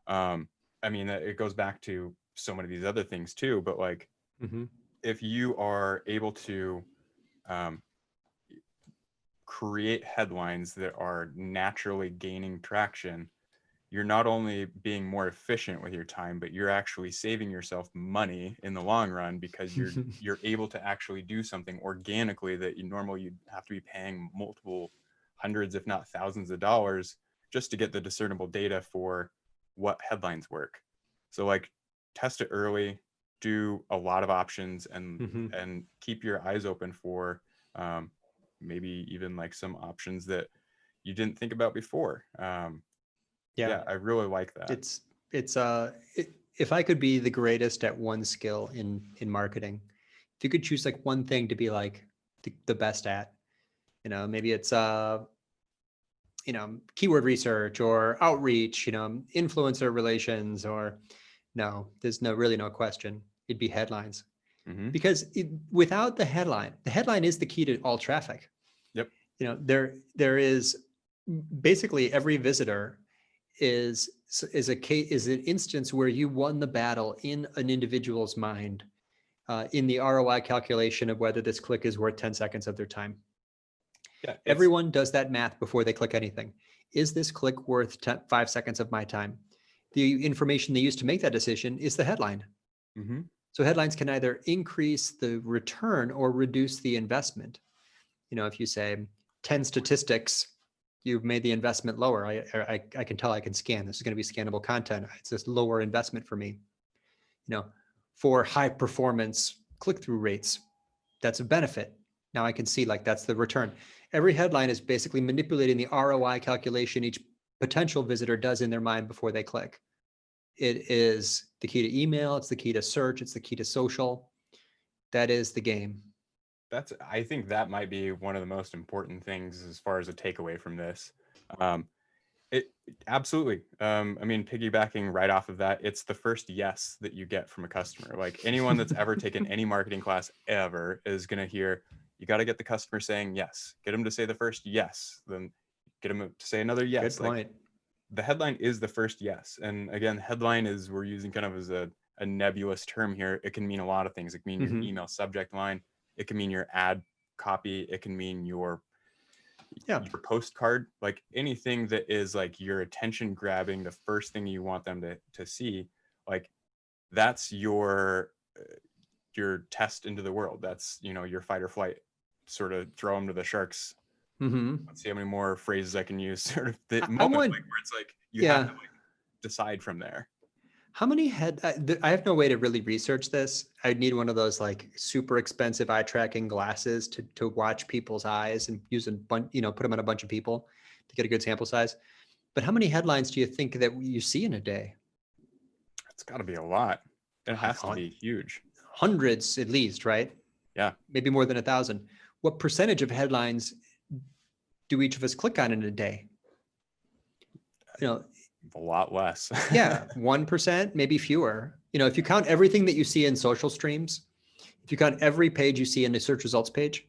Speaker 1: I mean, it goes back to so many of these other things too, but like, if you are able to um, create headlines that are naturally gaining traction, you're not only being more efficient with your time, but you're actually saving yourself money in the long run, because you're able to actually do something organically that you normally you'd have to be paying multiple hundreds, if not thousands of dollars just to get the discernible data for what headlines work. So like test it early, do a lot of options, and keep your eyes open for maybe even like some options that you didn't think about before. Yeah, I really like that.
Speaker 2: If I could be the greatest at one skill in marketing, if you could choose like one thing to be like the best at, maybe it's keyword research or outreach, influencer relations, or no, there's really no question. It'd be headlines. Because without the headline is the key to all traffic.
Speaker 1: Yep.
Speaker 2: There is basically every visitor is an instance where you won the battle in an individual's mind, in the ROI calculation of whether this click is worth 10 seconds of their time.
Speaker 1: Yeah,
Speaker 2: everyone does that math before they click anything. Is this click worth 5 seconds of my time? The information they use to make that decision is the headline. So headlines can either increase the return or reduce the investment. If you say 10 statistics, you've made the investment lower. I can tell I can scan. This is going to be scannable content. It's just lower investment for me. For high performance click-through rates, that's a benefit. Now I can see like that's the return. Every headline is basically manipulating the ROI calculation each potential visitor does in their mind before they click. It is the key to email. It's the key to search. It's the key to social. That is the game.
Speaker 1: I think that might be one of the most important things as far as a takeaway from this. It absolutely. I mean, piggybacking right off of that, it's the first yes that you get from a customer. Like anyone that's ever taken any marketing class ever is going to hear, you got to get the customer saying yes. Get them to say the first yes, then get them to say another yes.
Speaker 2: Good point.
Speaker 1: Like, the headline is the first yes. And again, headline is, we're using kind of as a nebulous term here. It can mean a lot of things. It can mean your email subject line. It can mean your ad copy. It can mean your postcard, like anything that is like your attention grabbing, the first thing you want them to see, like that's your test into the world. That's, your fight or flight, sort of throw them to the sharks. Let's see how many more phrases I can use. Sort of the moment like where it's like you have to like decide from there.
Speaker 2: How many I have no way to really research this. I'd need one of those like super expensive eye tracking glasses to watch people's eyes and use put them on a bunch of people to get a good sample size. But how many headlines do you think that you see in a day?
Speaker 1: It's got to be a lot. It has to be huge.
Speaker 2: Hundreds at least, right?
Speaker 1: Yeah.
Speaker 2: maybe more than 1,000. What percentage of headlines do each of us click on in a day? You know,
Speaker 1: A lot less.
Speaker 2: yeah, 1%, maybe fewer. You know, if you count everything that you see in social streams, if you count every page you see in the search results page,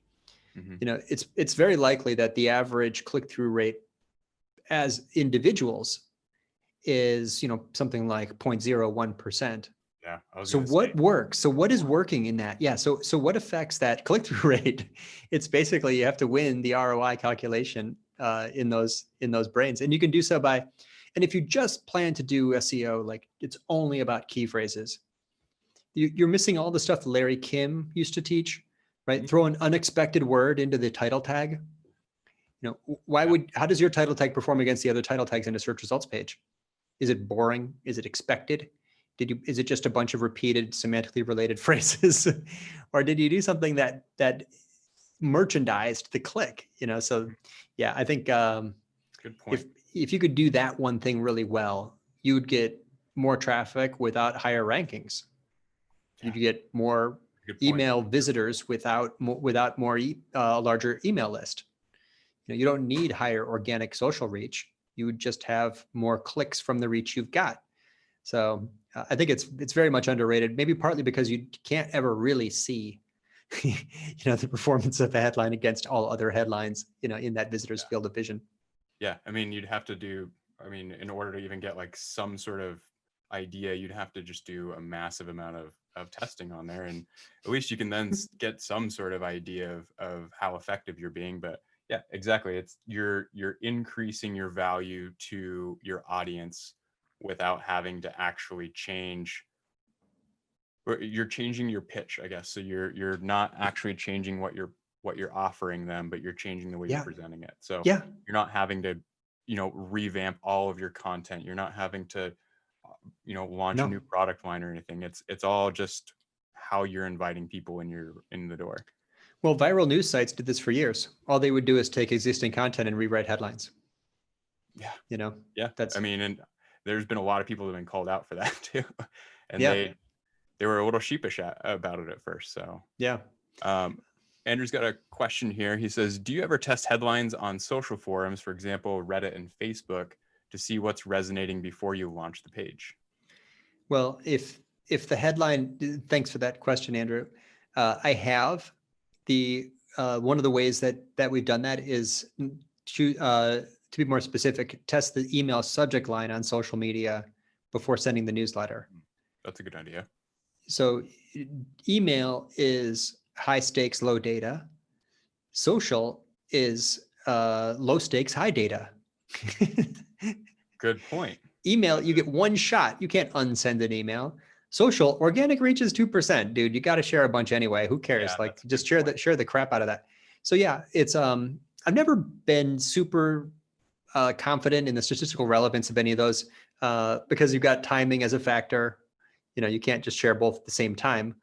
Speaker 1: Hmm.
Speaker 2: you know, it's very likely that the average click-through rate as individuals is, you know, something like 0.01%.
Speaker 1: Yeah, I was
Speaker 2: So
Speaker 1: gonna say.
Speaker 2: what works? So what is working in that? Yeah. So what affects that click-through rate? It's basically you have to win the ROI calculation in those brains, and you can do so by, and if you just plan to do SEO, like it's only about key phrases, you're missing all the stuff Larry Kim used to teach, right?
Speaker 1: Mhm.
Speaker 2: Throw an unexpected word into the title tag. You know,
Speaker 1: Yeah.
Speaker 2: how does your title tag perform against the other title tags in a search results page? Is it boring? Is it expected? Is it just a bunch of repeated semantically related phrases? Or did you do something that merchandised the click? You know, so yeah, I think
Speaker 1: Good
Speaker 2: if
Speaker 1: point.
Speaker 2: if you could do that one thing really well, you would get more traffic without higher rankings.
Speaker 1: Yeah,
Speaker 2: You'd get more
Speaker 1: good point.
Speaker 2: email visitors without more larger email list. You know, you don't need higher organic social reach. You would just have more clicks from the reach you've got. So I think it's very much underrated. Maybe partly because you can't ever really see, you know, the performance of a headline against all other headlines, you know, in that visitor's field of vision.
Speaker 1: Yeah, I mean, you'd have to do, I mean, in order to even get like some sort of idea, you'd have to just do a massive amount of testing on there. And at least you can then get some sort of idea of how effective you're being. But yeah, exactly. It's you're increasing your value to your audience without having to actually change, or you're changing your pitch, I guess. So you're not actually changing what you're offering them, but you're changing the way you're
Speaker 2: Yeah,
Speaker 1: presenting it. So
Speaker 2: yeah,
Speaker 1: you're not having to, revamp all of your content. You're not having to, launch a
Speaker 2: no.
Speaker 1: new product line or anything. It's all just how you're inviting people in the door.
Speaker 2: Well, viral news sites did this for years. All they would do is take existing content and rewrite headlines.
Speaker 1: Yeah.
Speaker 2: You know,
Speaker 1: Yeah. I
Speaker 2: that's
Speaker 1: mean, and there's been a lot of people that have been called out for that too. And
Speaker 2: yeah,
Speaker 1: they were a little sheepish about it at first. So
Speaker 2: yeah.
Speaker 1: Um, Andrew's got a question here. He says, do you ever test headlines on social forums, for example, Reddit and Facebook, to see what's resonating before you launch the page?
Speaker 2: Well, if the headline, thanks for that question, Andrew. I have the one of the ways that we've done that is to be more specific, test the email subject line on social media before sending the newsletter.
Speaker 1: That's a good idea.
Speaker 2: So email is high stakes, low data. Social is low stakes, high data.
Speaker 1: Good point.
Speaker 2: Email, you get one shot. You can't unsend an email. Social, organic reach is 2%, dude. You got to share a bunch anyway. Who cares?
Speaker 1: Yeah,
Speaker 2: Like
Speaker 1: that's a
Speaker 2: just
Speaker 1: good point.
Speaker 2: share the crap out of that. So yeah, it's I've never been super confident in the statistical relevance of any of those because you've got timing as a factor. You know, you can't just share both at the same time.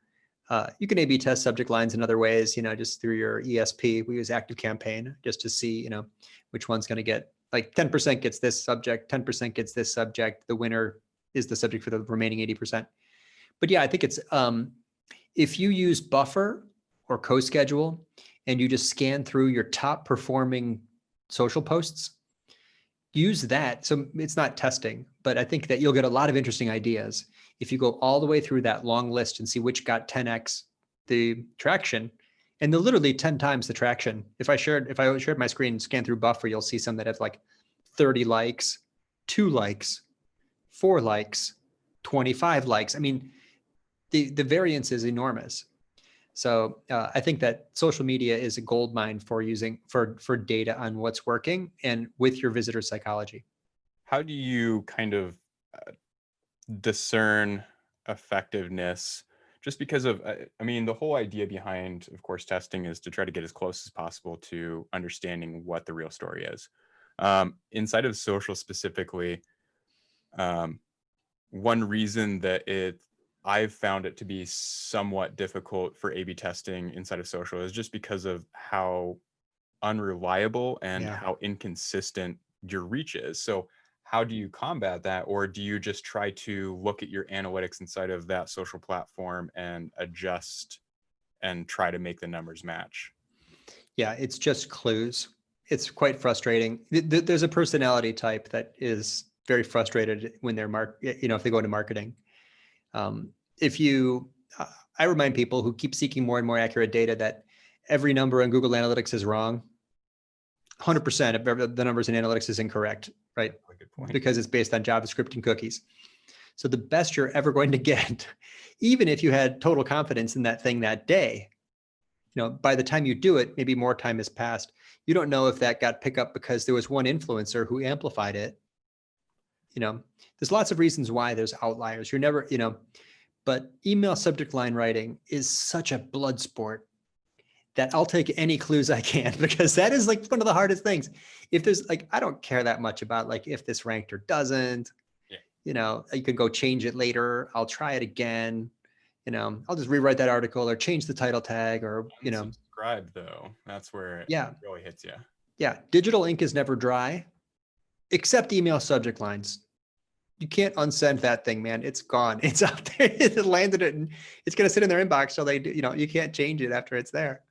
Speaker 2: You can A/B test subject lines in other ways, you know, just through your ESP. We use Active Campaign just to see, you know, which one's going to get like 10% gets this subject, 10% gets this subject. The winner is the subject for the remaining 80%. But yeah, I think it's if you use Buffer or CoSchedule and you just scan through your top performing social posts, use that. So it's not testing, but I think that you'll get a lot of interesting ideas if you go all the way through that long list and see which got 10x the traction, and they're literally 10 times the traction. If I shared my screen and scan through Buffer, you'll see some that have like 30 likes, 2 likes, 4 likes, 25 likes. I mean, the variance is enormous. So I think that social media is a gold mine for using for data on what's working and with your visitor psychology.
Speaker 1: How do you kind of uh, discern effectiveness? Just because of, I mean, the whole idea behind, of course, testing is to try to get as close as possible to understanding what the real story is. Inside of social specifically, um, one reason that I've found it to be somewhat difficult for A/B testing inside of social is just because of how unreliable and
Speaker 2: Yeah.
Speaker 1: how inconsistent your reach is. So how do you combat that? Or do you just try to look at your analytics inside of that social platform and adjust and try to make the numbers match.
Speaker 2: Yeah, it's just clues. It's quite frustrating. There's a personality type that is very frustrated when they're if they go into marketing. If you, I remind people who keep seeking more and more accurate data that every number in Google Analytics is wrong. 100% of the numbers in analytics is incorrect, right?
Speaker 1: Good point.
Speaker 2: Because it's based on JavaScript and cookies. So the best you're ever going to get, even if you had total confidence in that thing that day, by the time you do it, maybe more time has passed. You don't know if that got picked up because there was one influencer who amplified it. There's lots of reasons why there's outliers. You're never, but email subject line writing is such a blood sport that I'll take any clues I can, because that is like one of the hardest things. If there's I don't care that much about if this ranked or doesn't. Yeah. You can go change it later. I'll try it again. I'll just rewrite that article or change the title tag or,
Speaker 1: Subscribe though. That's where it really hits you.
Speaker 2: Yeah. Digital ink is never dry, except email subject lines. You can't unsend that thing, man. It's gone. It's out there. It landed it and it's going to sit in their inbox. So they do, you can't change it after it's there.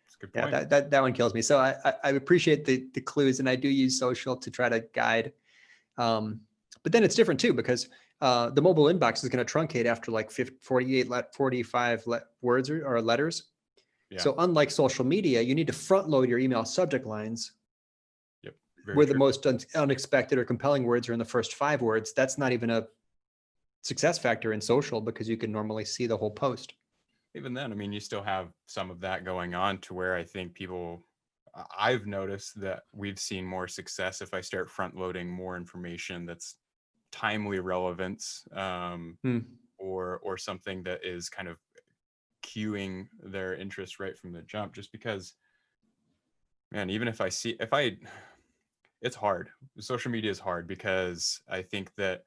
Speaker 1: That's a good point.
Speaker 2: Yeah, that one kills me. So I appreciate the clues, and I do use social to try to guide. But then it's different too, because the mobile inbox is going to truncate after 45 words or letters. Yeah. So unlike social media, you need to front load your email subject lines.
Speaker 1: Yep.
Speaker 2: Where the most unexpected or compelling words are in the first 5 words. That's not even a success factor in social, because you can normally see the whole post.
Speaker 1: Even then, I mean, you still have some of that going on, to where I think I've noticed that we've seen more success if I start front loading more information that's timely relevance, or something that is kind of cueing their interest right from the jump. Just because, man, even if it's hard. Social media is hard, because I think that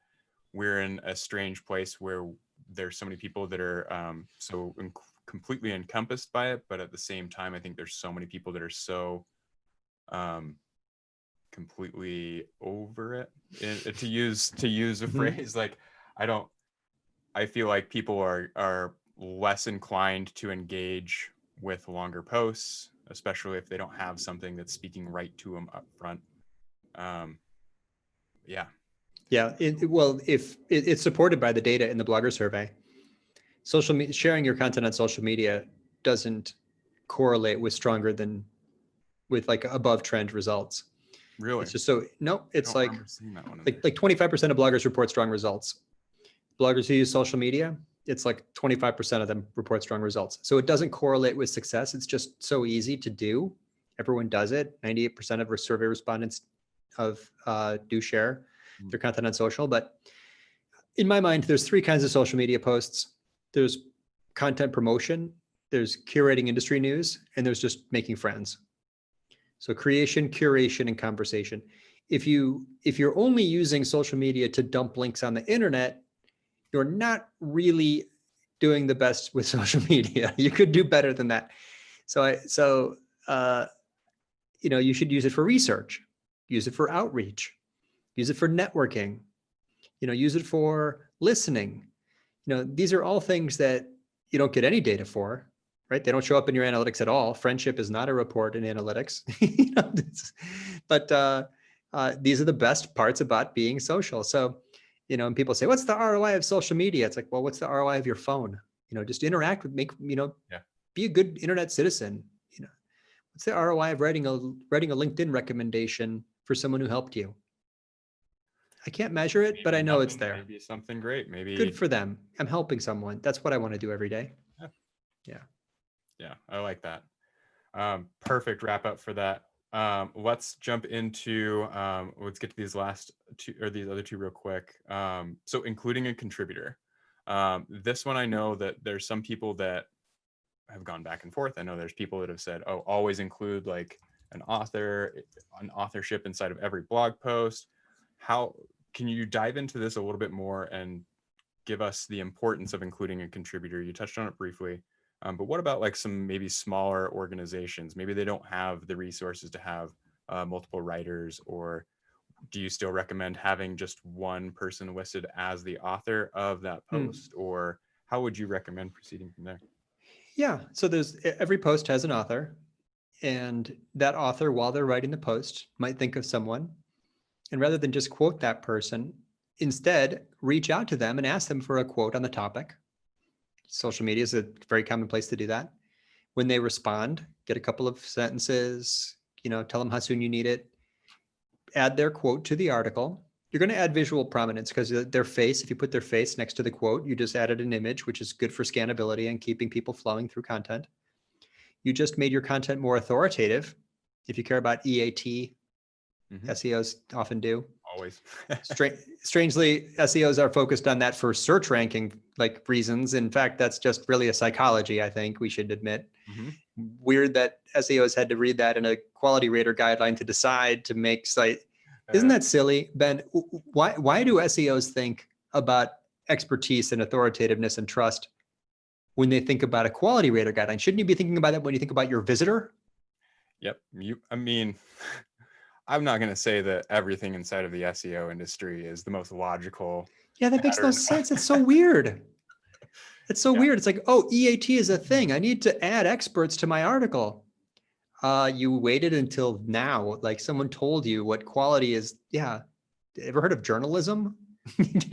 Speaker 1: we're in a strange place where there's so many people that are completely encompassed by it, but at the same time, I think there's so many people that are so completely over it. To use a phrase, I feel like people are less inclined to engage with longer posts, especially if they don't have something that's speaking right to them up front. Yeah.
Speaker 2: If it's supported by the data in the blogger survey, sharing your content on social media doesn't correlate with above trend results.
Speaker 1: Really?
Speaker 2: It's just it's like 25% of bloggers report strong results. Bloggers who use social media, it's like 25% of them report strong results. So it doesn't correlate with success. It's just so easy to do. Everyone does it. 98% of our survey respondents do share their content on social. But in my mind, there's 3 kinds of social media posts. There's content promotion, there's curating industry news, and there's just making friends. So creation, curation, and conversation. If you're only using social media to dump links on the internet, you're not really doing the best with social media. You could do better than that. You should use it for research, use it for outreach, use it for networking, use it for listening. These are all things that you don't get any data for, right? They don't show up in your analytics at all. Friendship is not a report in analytics. But these are the best parts about being social. So, and people say, what's the ROI of social media? It's like, well, what's the ROI of your phone? Just interact with, be a good internet citizen. What's the ROI of writing a LinkedIn recommendation for someone who helped you? I can't measure it, but I know it's there.
Speaker 1: Maybe something great. Maybe
Speaker 2: good for them. I'm helping someone. That's what I want to do every day.
Speaker 1: Yeah. I like that. Perfect wrap up for that. Let's jump into, let's get to these last 2 or these other 2 real quick. So including a contributor. This one, I know that there's some people that have gone back and forth. I know there's people that have said, oh, always include an authorship inside of every blog post. How can you dive into this a little bit more and give us the importance of including a contributor? You touched on it briefly, but what about some maybe smaller organizations? Maybe they don't have the resources to have multiple writers, or do you still recommend having just one person listed as the author of that post, or how would you recommend proceeding from there?
Speaker 2: Yeah. So every post has an author, and that author, while they're writing the post, might think of someone. And rather than just quote that person, instead reach out to them and ask them for a quote on the topic. Social media is a very common place to do that. When they respond, get a couple of sentences, tell them how soon you need it, add their quote to the article. You're going to add visual prominence because their face, if you put their face next to the quote, you just added an image, which is good for scannability and keeping people flowing through content. You just made your content more authoritative. If you care about EAT, SEOs often do.
Speaker 1: Always.
Speaker 2: Strangely, SEOs are focused on that for search ranking reasons. In fact, that's just really a psychology, I think we should admit. Weird that SEOs had to read that in a quality rater guideline to decide to make site. Isn't that silly, Ben? Why do SEOs think about expertise and authoritativeness and trust when they think about a quality rater guideline? Shouldn't you be thinking about that when you think about your visitor?
Speaker 1: Yep. I mean, I'm not going to say that everything inside of the SEO industry is the most logical.
Speaker 2: Yeah, that makes no sense. It's so weird. It's so weird. It's like, oh, EAT is a thing. I need to add experts to my article. You waited until now, like someone told you what quality is. Yeah. Ever heard of journalism?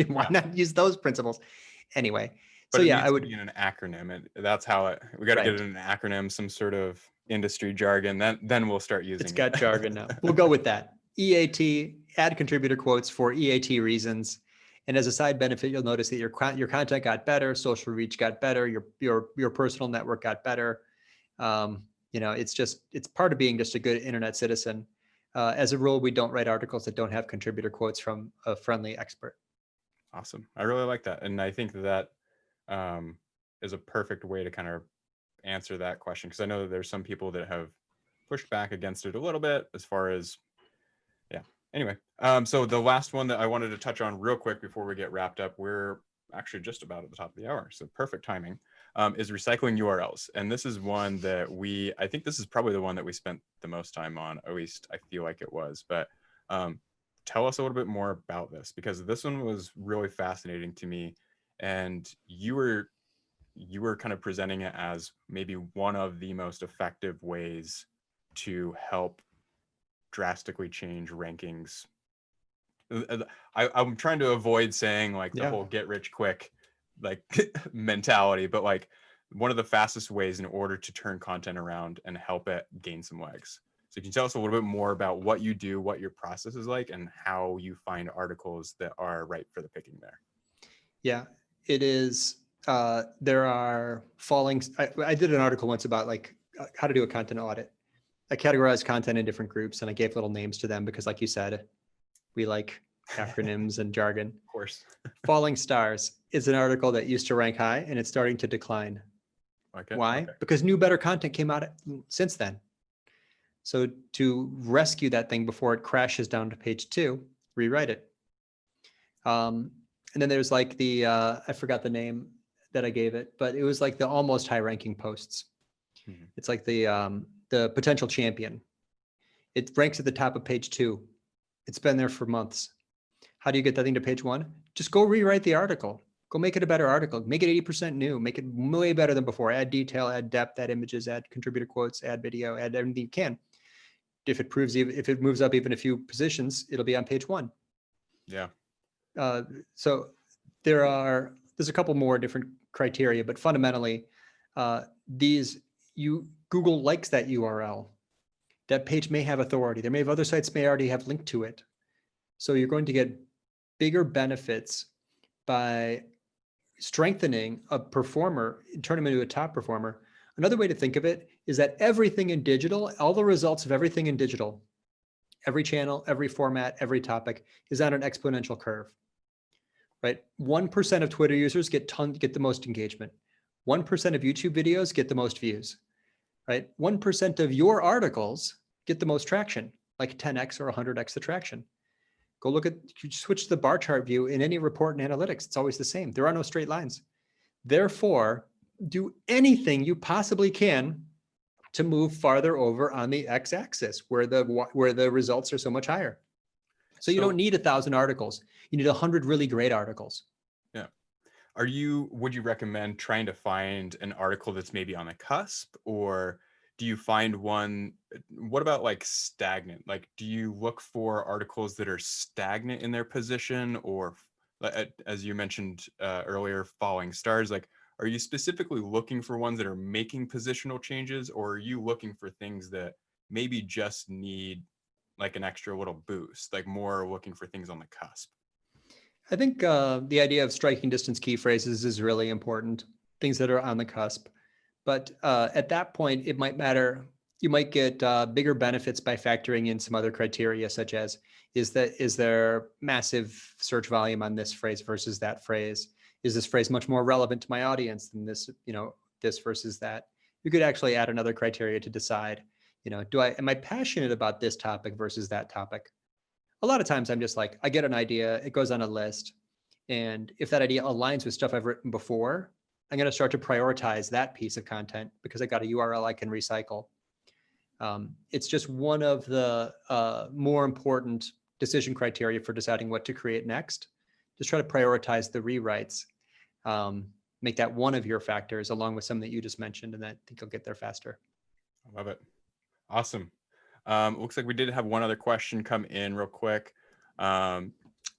Speaker 2: Why not use those principles? Anyway.
Speaker 1: But
Speaker 2: so
Speaker 1: it
Speaker 2: yeah,
Speaker 1: needs
Speaker 2: I would
Speaker 1: to be in an acronym. That's how we got to get it in an acronym, some sort of industry jargon. Then we'll start using it.
Speaker 2: It's got jargon now. We'll go with that. EAT, add contributor quotes for EAT reasons. And as a side benefit, you'll notice that your content got better, social reach got better, your personal network got better. It's part of being just a good internet citizen. As a rule, we don't write articles that don't have contributor quotes from a friendly expert.
Speaker 1: Awesome. I really like that. And I think that is a perfect way to kind of answer that question, because I know that there's some people that have pushed back against it a little bit as far as, anyway. So the last one that I wanted to touch on real quick before we get wrapped up, we're actually just about at the top of the hour, so perfect timing, is recycling URLs. And this is one that I think this is probably the one that we spent the most time on, at least I feel like it was. But tell us a little bit more about this, because this one was really fascinating to me. And you were kind of presenting it as maybe one of the most effective ways to help drastically change rankings. I'm trying to avoid saying the whole get rich quick mentality, but one of the fastest ways in order to turn content around and help it gain some legs. So can you tell us a little bit more about what you do, what your process is like, and how you find articles that are right for the picking there?
Speaker 2: Yeah, it is. There are falling. I did an article once about how to do a content audit. I categorized content in different groups and I gave little names to them because, like you said, we like acronyms and jargon.
Speaker 1: Of course.
Speaker 2: Falling Stars is an article that used to rank high and it's starting to decline.
Speaker 1: Okay.
Speaker 2: Why? Because new, better content came out since then. So to rescue that thing before it crashes down to page 2, rewrite it. And then there's I forgot the name that I gave it, but it was the almost high ranking posts. It's like the potential champion. It ranks at the top of page 2. It's been there for months. How do you get that thing to page 1? Just go rewrite the article. Go make it a better article. Make it 80% new. Make it way better than before. Add detail, add depth, add images, add contributor quotes, add video, add everything you can. If it moves up even a few positions, it'll be on page 1.
Speaker 1: Yeah.
Speaker 2: So there's a couple more different criteria, but fundamentally, Google likes that URL. That page may have authority. There may have other sites may already have linked to it. So you're going to get bigger benefits by strengthening a performer, turn them into a top performer. Another way to think of it is that everything in digital, all the results of everything in digital, every channel, every format, every topic is on an exponential curve, right? 1% of Twitter users get the most engagement. 1% of YouTube videos get the most views, right? 1% of your articles get the most traction, like 10x or 100x the traction. Go switch the bar chart view in any report in analytics. It's always the same. There are no straight lines. Therefore, do anything you possibly can to move farther over on the x-axis where the results are so much higher. So you don't need 1,000 articles. You need 100 really great articles.
Speaker 1: Yeah. would you recommend trying to find an article that's maybe on the cusp, or do you find one, what about like stagnant? Like, do you look for articles that are stagnant in their position, or as you mentioned earlier, falling stars? Like, are you specifically looking for ones that are making positional changes, or are you looking for things that maybe just need like an extra little boost, like more looking for things on the cusp?
Speaker 2: I think the idea of striking distance key phrases is really important, things that are on the cusp. But at that point, it might matter. You might get bigger benefits by factoring in some other criteria, such as is there massive search volume on this phrase versus that phrase? Is this phrase much more relevant to my audience than this, this versus that? You could actually add another criteria to decide, am I passionate about this topic versus that topic? A lot of times I'm just like, I get an idea, it goes on a list. And if that idea aligns with stuff I've written before, I'm going to start to prioritize that piece of content because I got a URL I can recycle. It's just one of the more important decision criteria for deciding what to create next. Just try to prioritize the rewrites. Make that one of your factors along with some that you just mentioned, and I think you'll get there faster.
Speaker 1: I love it. Awesome. Looks like we did have one other question come in real quick.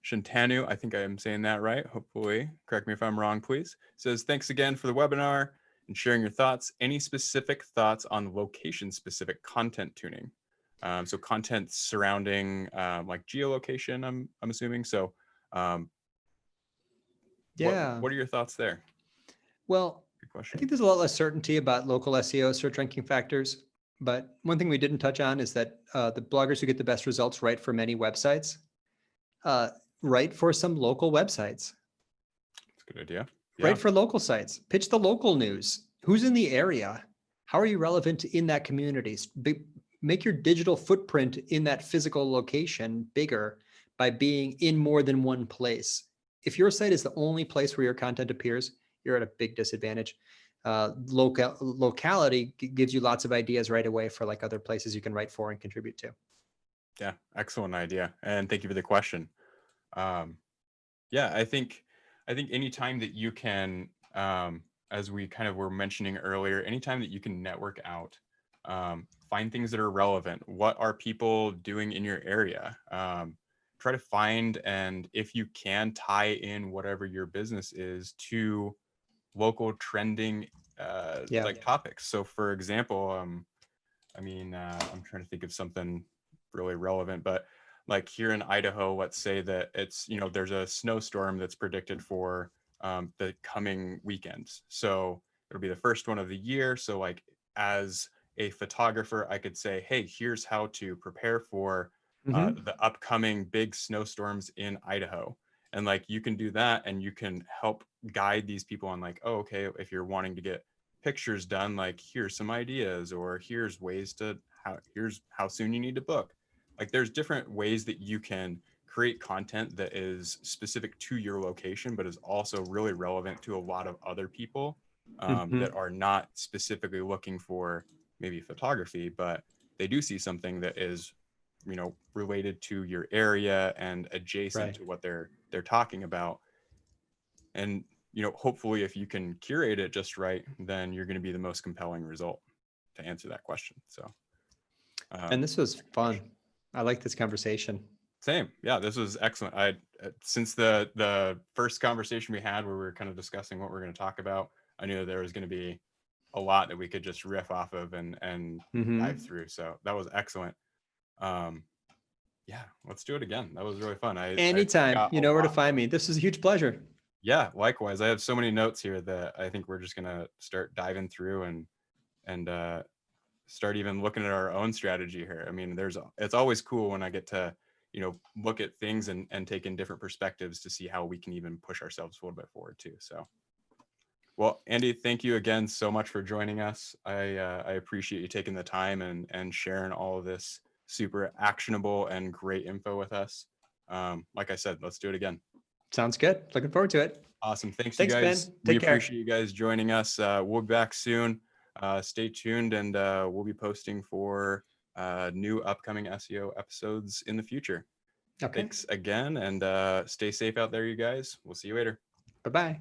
Speaker 1: Shantanu, I think I am saying that right. Hopefully, correct me if I'm wrong, please. Says, thanks again for the webinar and sharing your thoughts. Any specific thoughts on location-specific content tuning? So content surrounding like geolocation, I'm assuming. So
Speaker 2: Yeah.
Speaker 1: what are your thoughts there?
Speaker 2: Well,
Speaker 1: Good question.
Speaker 2: I think there's a lot less certainty about local SEO search ranking factors. But one thing we didn't touch on is that the bloggers who get the best results write for many websites, write for some local websites.
Speaker 1: That's a good idea.
Speaker 2: Yeah. Write for local sites. Pitch the local news. Who's in the area? How are you relevant in that community? Make your digital footprint in that physical location bigger by being in more than one place. If your site is the only place where your content appears, you're at a big disadvantage. Locality gives you lots of ideas right away for like other places you can write for and contribute to.
Speaker 1: Yeah, excellent idea. And thank you for the question. Yeah, I think anytime that you can, as we kind of were mentioning earlier, anytime that you can network out, find things that are relevant. What are people doing in your area? Try to find, and if you can, tie in whatever your business is to local trending like topics. So for example, I'm trying to think of something really relevant, but like here in Idaho, let's say that it's, there's a snowstorm that's predicted for the coming weekends. So it'll be the first one of the year. So like as a photographer, I could say, hey, here's how to prepare for the upcoming big snowstorms in Idaho. And like you can do that, and you can help guide these people on like, oh, okay, if you're wanting to get pictures done, like here's some ideas, or here's ways to here's how soon you need to book. Like there's different ways that you can create content that is specific to your location, but is also really relevant to a lot of other people that are not specifically looking for maybe photography, but they do see something that is, related to your area and adjacent to what they're talking about. And hopefully if you can curate it just right, then you're going to be the most compelling result to answer that question. So
Speaker 2: and this was fun. I like this conversation.
Speaker 1: Same. Yeah, this was excellent. Since the first conversation we had where we were kind of discussing what we're going to talk about, I knew that there was going to be a lot that we could just riff off of and dive through. So that was excellent. Yeah, let's do it again. That was really fun.
Speaker 2: Anytime, you know where to find me. This is a huge pleasure.
Speaker 1: Yeah, likewise. I have so many notes here that I think we're just gonna start diving through and start even looking at our own strategy here. I mean, it's always cool when I get to look at things and take in different perspectives to see how we can even push ourselves a little bit forward too. So, well, Andy, thank you again so much for joining us. I appreciate you taking the time and sharing all of this super actionable and great info with us. Like I said, let's do it again.
Speaker 2: Sounds good. Looking forward to it.
Speaker 1: Awesome. Thanks
Speaker 2: you
Speaker 1: guys.
Speaker 2: Ben.
Speaker 1: We appreciate you guys joining us. We'll be back soon. Stay tuned, and we'll be posting for new upcoming SEO episodes in the future. Okay. Thanks again, and stay safe out there, you guys. We'll see you later.
Speaker 2: Bye-bye.